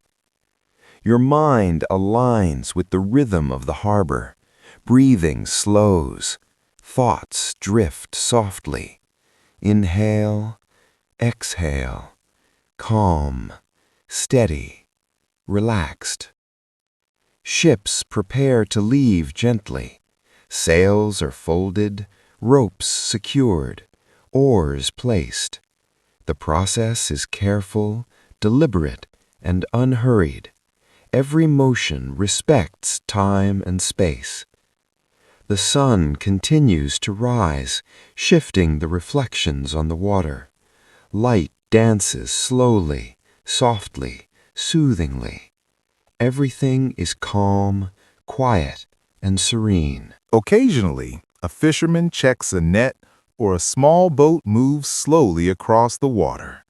Your mind aligns with the rhythm of the harbor. Breathing slows. Thoughts drift softly. Inhale, exhale. Calm, steady, relaxed. Ships prepare to leave gently. Sails are folded, ropes secured, oars placed. The process is careful, deliberate, and unhurried. Every motion respects time and space. The sun continues to rise, shifting the reflections on the water. Light dances slowly, softly, soothingly. Everything is calm, quiet, and serene. Occasionally, a fisherman checks a net or a small boat moves slowly across the water.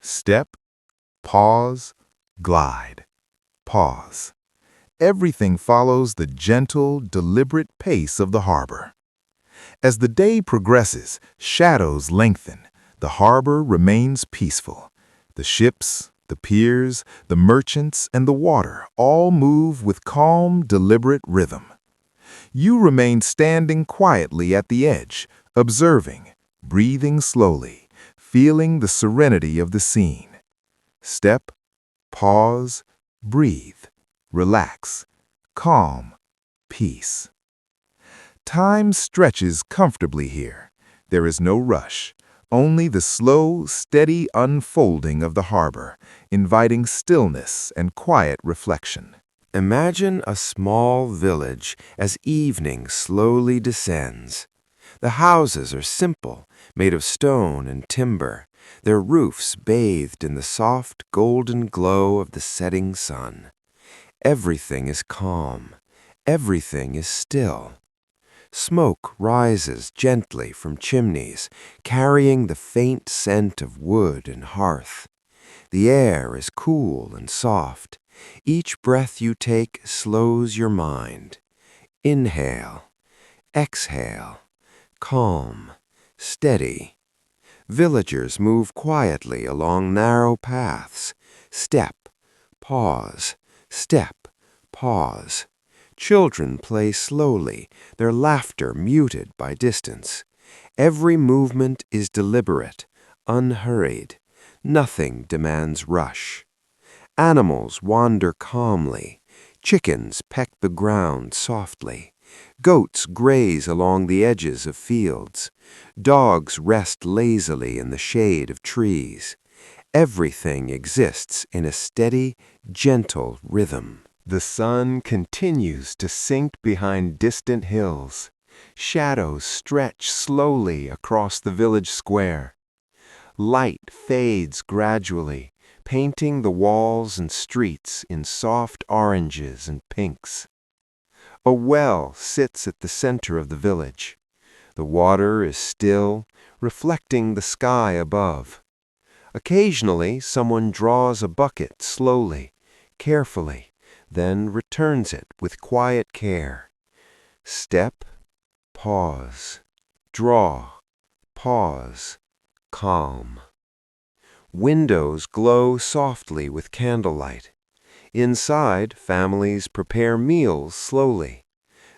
Step, pause, glide, pause. Everything follows the gentle, deliberate pace of the harbor. As the day progresses, shadows lengthen. The harbor remains peaceful. The ships, the piers, the merchants, and the water all move with calm, deliberate rhythm. You remain standing quietly at the edge, observing, breathing slowly, feeling the serenity of the scene. Step, pause, breathe, relax, calm, peace. Time stretches comfortably here. There is no rush, only the slow, steady unfolding of the harbor, inviting stillness and quiet reflection. Imagine a small village as evening slowly descends. The houses are simple, made of stone and timber, their roofs bathed in the soft golden glow of the setting sun. Everything is calm. Everything is still. Smoke rises gently from chimneys, carrying the faint scent of wood and hearth. The air is cool and soft. Each breath you take slows your mind. Inhale, exhale, calm, steady. Villagers move quietly along narrow paths. Step, pause, step, pause. Children play slowly, their laughter muted by distance. Every movement is deliberate, unhurried. Nothing demands rush. Animals wander calmly. Chickens peck the ground softly. Goats graze along the edges of fields. Dogs rest lazily in the shade of trees. Everything exists in a steady, gentle rhythm. The sun continues to sink behind distant hills. Shadows stretch slowly across the village square. Light fades gradually, painting the walls and streets in soft oranges and pinks. A well sits at the center of the village. The water is still, reflecting the sky above. Occasionally, someone draws a bucket slowly, carefully, then returns it with quiet care. Step, pause, draw, pause, calm. Windows glow softly with candlelight. Inside, families prepare meals slowly.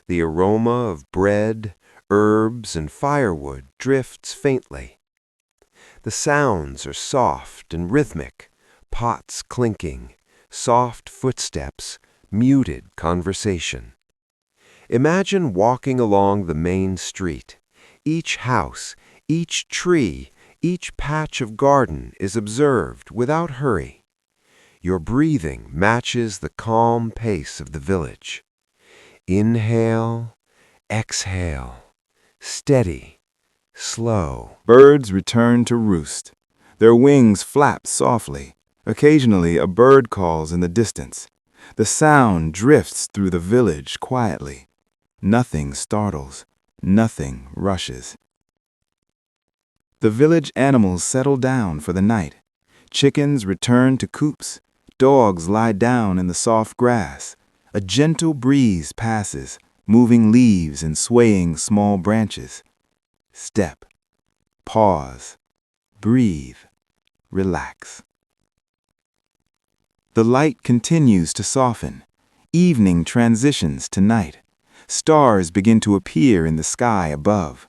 The aroma of bread, herbs, and firewood drifts faintly. The sounds are soft and rhythmic, pots clinking, soft footsteps, muted conversation. Imagine walking along the main street. Each house, each tree, each patch of garden is observed without hurry. Your breathing matches the calm pace of the village. Inhale, exhale, steady, slow. Birds return to roost. Their wings flap softly. Occasionally, a bird calls in the distance. The sound drifts through the village quietly. Nothing startles. Nothing rushes. The village animals settle down for the night. Chickens return to coops. Dogs lie down in the soft grass. A gentle breeze passes, moving leaves and swaying small branches. Step, pause, breathe, relax. The light continues to soften. Evening transitions to night. Stars begin to appear in the sky above.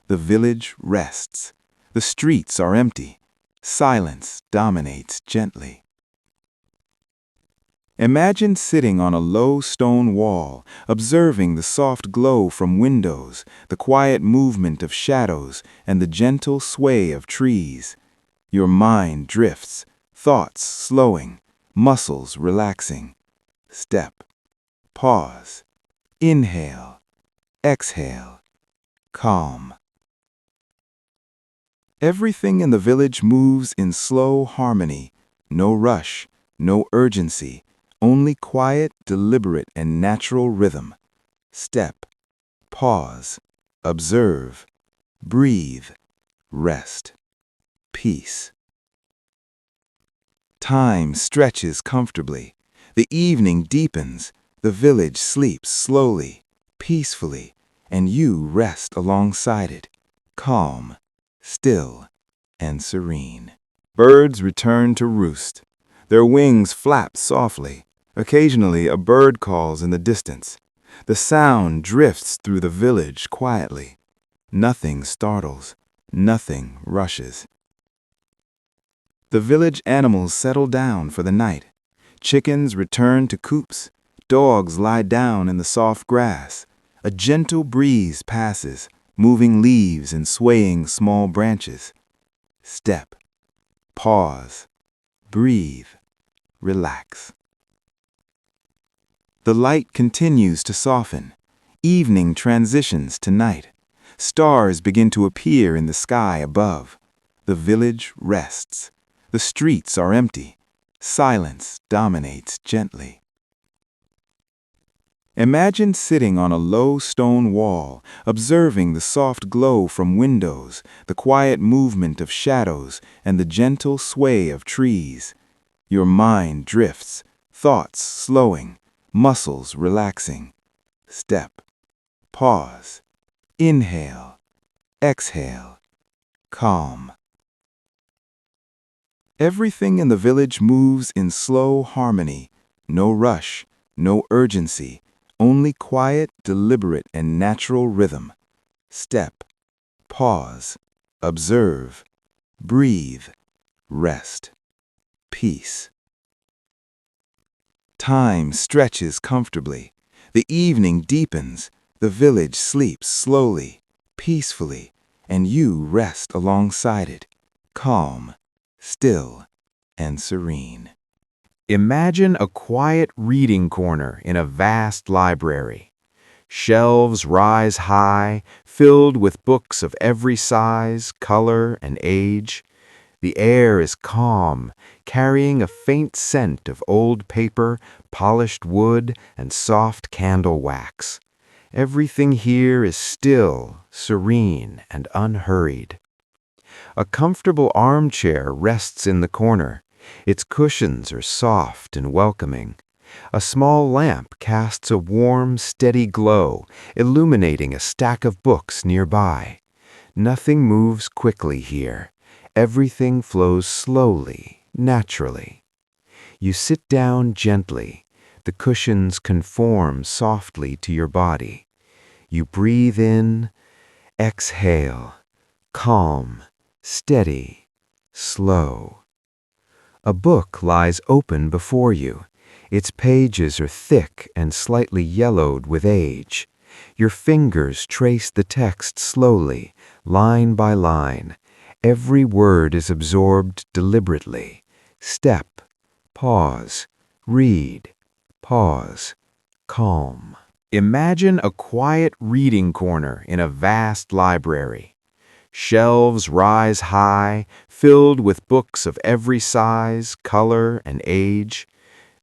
The village rests. The streets are empty. Silence dominates gently. Imagine sitting on a low stone wall, observing the soft glow from windows, the quiet movement of shadows, and the gentle sway of trees. Your mind drifts, thoughts slowing, muscles relaxing. Step. Pause. Inhale. Exhale. Calm. Everything in the village moves in slow harmony. No rush, no urgency. Only quiet, deliberate, and natural rhythm. Step. Pause. Observe. Breathe. Rest. Peace. Time stretches comfortably. The evening deepens. The village sleeps slowly, peacefully, and you rest alongside it, calm, still, and serene. Birds return to roost. Their wings flap softly. Occasionally, a bird calls in the distance. The sound drifts through the village quietly. Nothing startles. Nothing rushes. The village animals settle down for the night. Chickens return to coops. Dogs lie down in the soft grass. A gentle breeze passes, moving leaves and swaying small branches. Step. Pause. Breathe. Relax. The light continues to soften. Evening transitions to night. Stars begin to appear in the sky above. The village rests. The streets are empty. Silence dominates gently. Imagine sitting on a low stone wall, observing the soft glow from windows, the quiet movement of shadows, and the gentle sway of trees. Your mind drifts, thoughts slowing, muscles relaxing. Step. Pause. Inhale. Exhale. Calm. Everything in the village moves in slow harmony. No rush, no urgency, only quiet, deliberate, and natural rhythm. Step. Pause. Observe. Breathe. Rest. Peace. Time stretches comfortably. The evening deepens. The village sleeps slowly, peacefully, and you rest alongside it, calm, still, and serene. Imagine a quiet reading corner in a vast library. Shelves rise high, filled with books of every size, color, and age. The air is calm, carrying a faint scent of old paper, polished wood, and soft candle wax. Everything here is still, serene, and unhurried. A comfortable armchair rests in the corner. Its cushions are soft and welcoming. A small lamp casts a warm, steady glow, illuminating a stack of books nearby. Nothing moves quickly here. Everything flows slowly, naturally. You sit down gently. The cushions conform softly to your body. You breathe in, exhale, calm, steady, slow. A book lies open before you. Its pages are thick and slightly yellowed with age. Your fingers trace the text slowly, line by line. Every word is absorbed deliberately. Step, pause, read, pause, calm. Imagine a quiet reading corner in a vast library. Shelves rise high, filled with books of every size, color, and age.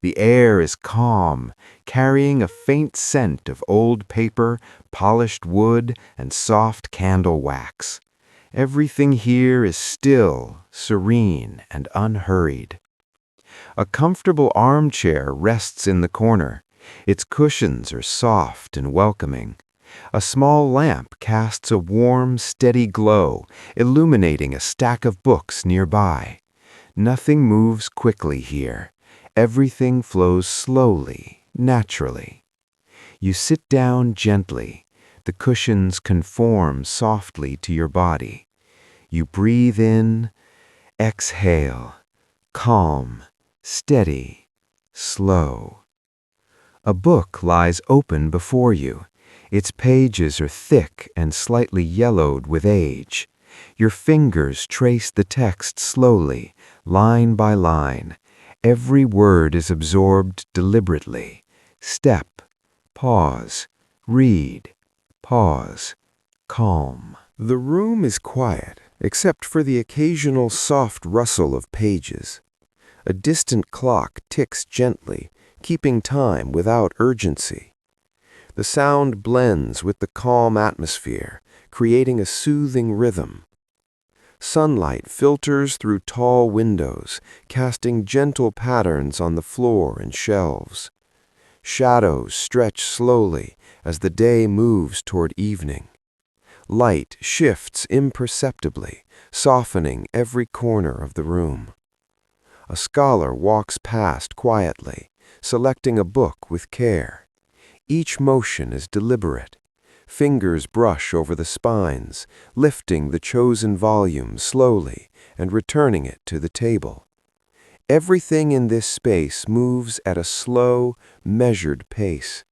The air is calm, carrying a faint scent of old paper, polished wood, and soft candle wax. Everything here is still, serene, and unhurried. A comfortable armchair rests in the corner. Its cushions are soft and welcoming. A small lamp casts a warm, steady glow, illuminating a stack of books nearby. Nothing moves quickly here. Everything flows slowly, naturally. You sit down gently. The cushions conform softly to your body. You breathe in, exhale, calm, steady, slow. A book lies open before you. Its pages are thick and slightly yellowed with age. Your fingers trace the text slowly, line by line. Every word is absorbed deliberately. Step, pause, read, pause, calm. The room is quiet, except for the occasional soft rustle of pages. A distant clock ticks gently, keeping time without urgency. The sound blends with the calm atmosphere, creating a soothing rhythm. Sunlight filters through tall windows, casting gentle patterns on the floor and shelves. Shadows stretch slowly as the day moves toward evening. Light shifts imperceptibly, softening every corner of the room. A scholar walks past quietly, selecting a book with care. Each motion is deliberate. Fingers brush over the spines, lifting the chosen volume slowly and returning it to the table. Everything in this space moves at a slow, measured pace.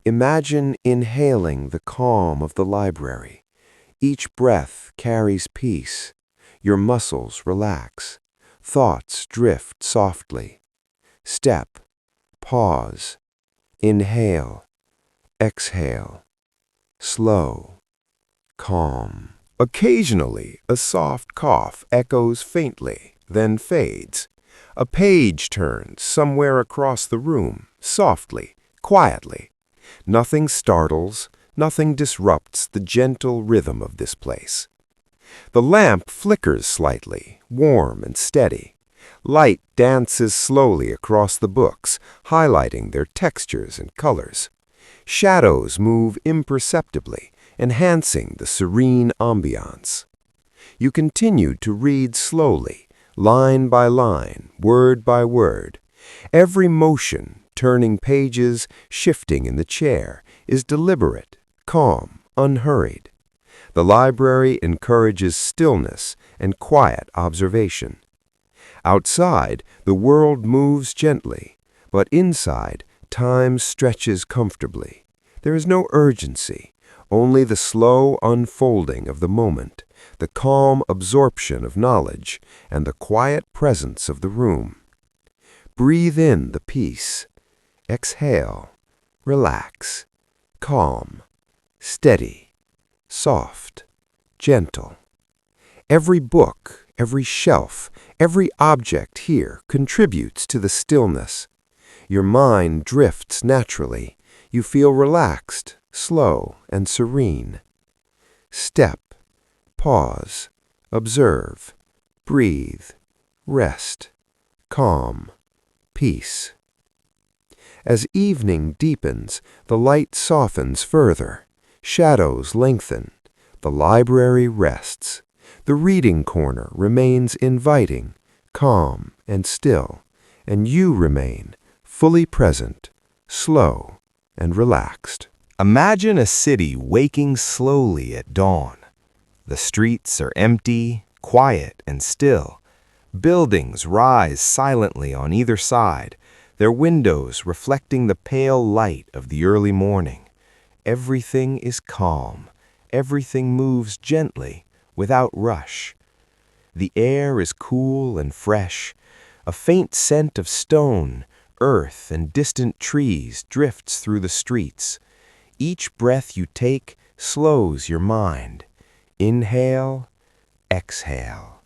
Imagine inhaling the calm of the library. Each breath carries peace. Your muscles relax. Thoughts drift softly. Step, pause, inhale, exhale, slow, calm. Occasionally, a soft cough echoes faintly, then fades. A page turns somewhere across the room, softly, quietly. Nothing startles, nothing disrupts the gentle rhythm of this place. The lamp flickers slightly, warm and steady. Light dances slowly across the books, highlighting their textures and colors. Shadows move imperceptibly, enhancing the serene ambiance. You continue to read slowly, line by line, word by word. Every motion, turning pages, shifting in the chair, is deliberate, calm, unhurried. The library encourages stillness and quiet observation. Outside, the world moves gently, but inside, time stretches comfortably. There is no urgency, only the slow unfolding of the moment, the calm absorption of knowledge, and the quiet presence of the room. Breathe in the peace. Exhale. Relax. Calm. Steady. Soft. Gentle. Every book, every shelf, every object here contributes to the stillness. Your mind drifts naturally. You feel relaxed, slow, and serene. Step, pause, observe, breathe, rest, calm, peace. As evening deepens, the light softens further. Shadows lengthen. The library rests. The reading corner remains inviting, calm, and still, and you remain fully present, slow, and relaxed. Imagine a city waking slowly at dawn. The streets are empty, quiet, and still. Buildings rise silently on either side, their windows reflecting the pale light of the early morning. Everything is calm. Everything moves gently, without rush. The air is cool and fresh. A faint scent of stone, earth, and distant trees drifts through the streets. Each breath you take slows your mind. Inhale, exhale.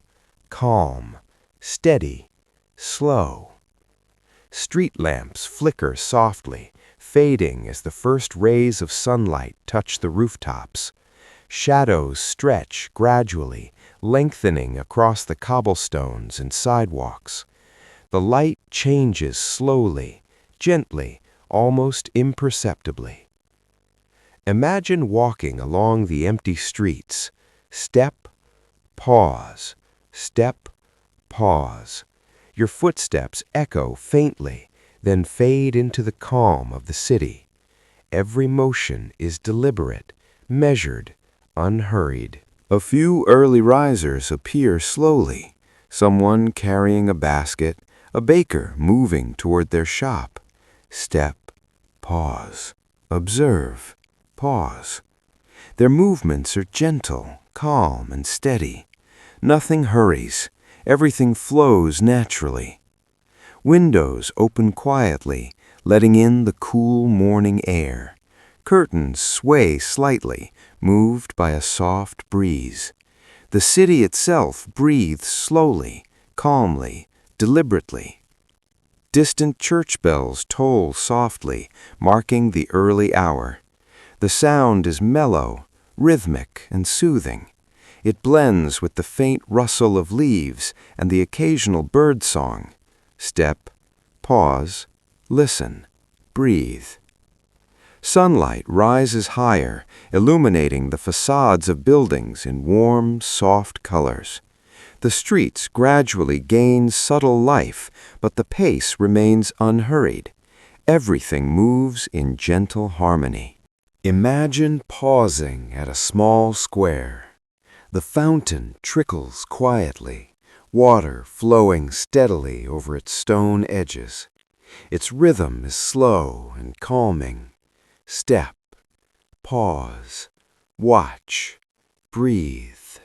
Calm, steady, slow. Street lamps flicker softly, fading as the first rays of sunlight touch the rooftops. Shadows stretch gradually, lengthening across the cobblestones and sidewalks. The light changes slowly, gently, almost imperceptibly. Imagine walking along the empty streets. Step, pause, step, pause. Your footsteps echo faintly, then fade into the calm of the city. Every motion is deliberate, measured, unhurried. A few early risers appear slowly, someone carrying a basket, a baker moving toward their shop. Step, pause, observe, pause. Their movements are gentle, calm, and steady. Nothing hurries. Everything flows naturally. Windows open quietly, letting in the cool morning air. Curtains sway slightly, moved by a soft breeze. The city itself breathes slowly, calmly, deliberately. Distant church bells toll softly, marking the early hour. The sound is mellow, rhythmic, and soothing. It blends with the faint rustle of leaves and the occasional bird song. Step, pause, listen, breathe. Sunlight rises higher, illuminating the facades of buildings in warm, soft colors. The streets gradually gain subtle life, but the pace remains unhurried. Everything moves in gentle harmony. Imagine pausing at a small square. The fountain trickles quietly, water flowing steadily over its stone edges. Its rhythm is slow and calming. Step, pause, watch, breathe.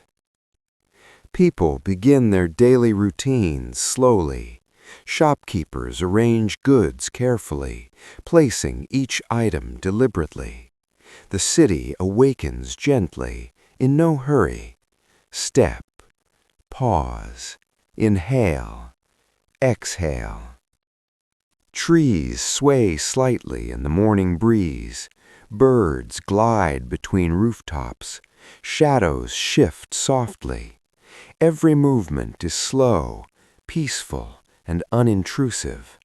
People begin their daily routines slowly. Shopkeepers arrange goods carefully, placing each item deliberately. The city awakens gently, in no hurry. Step, pause, inhale, exhale. Trees sway slightly in the morning breeze. Birds glide between rooftops. Shadows shift softly. Every movement is slow, peaceful, and unintrusive.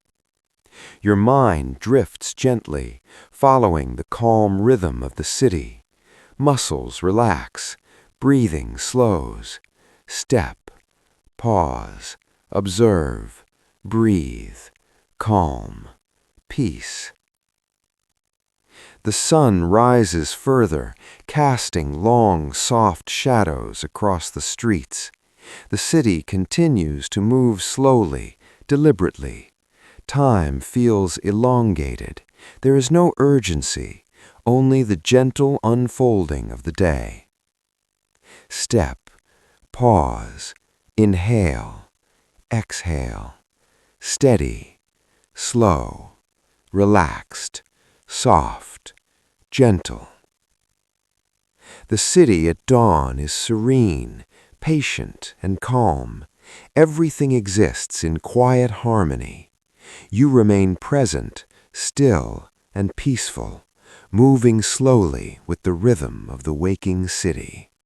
Your mind drifts gently, following the calm rhythm of the city. Muscles relax, breathing slows. Step, pause, observe, breathe, calm, peace. The sun rises further, casting long, soft shadows across the streets. The city continues to move slowly, deliberately. Time feels elongated. There is no urgency, only the gentle unfolding of the day. Step, pause, inhale, exhale. Steady, slow, relaxed, soft, gentle. The city at dawn is serene, patient, and calm. Everything exists in quiet harmony. You remain present, still, and peaceful, moving slowly with the rhythm of the waking city.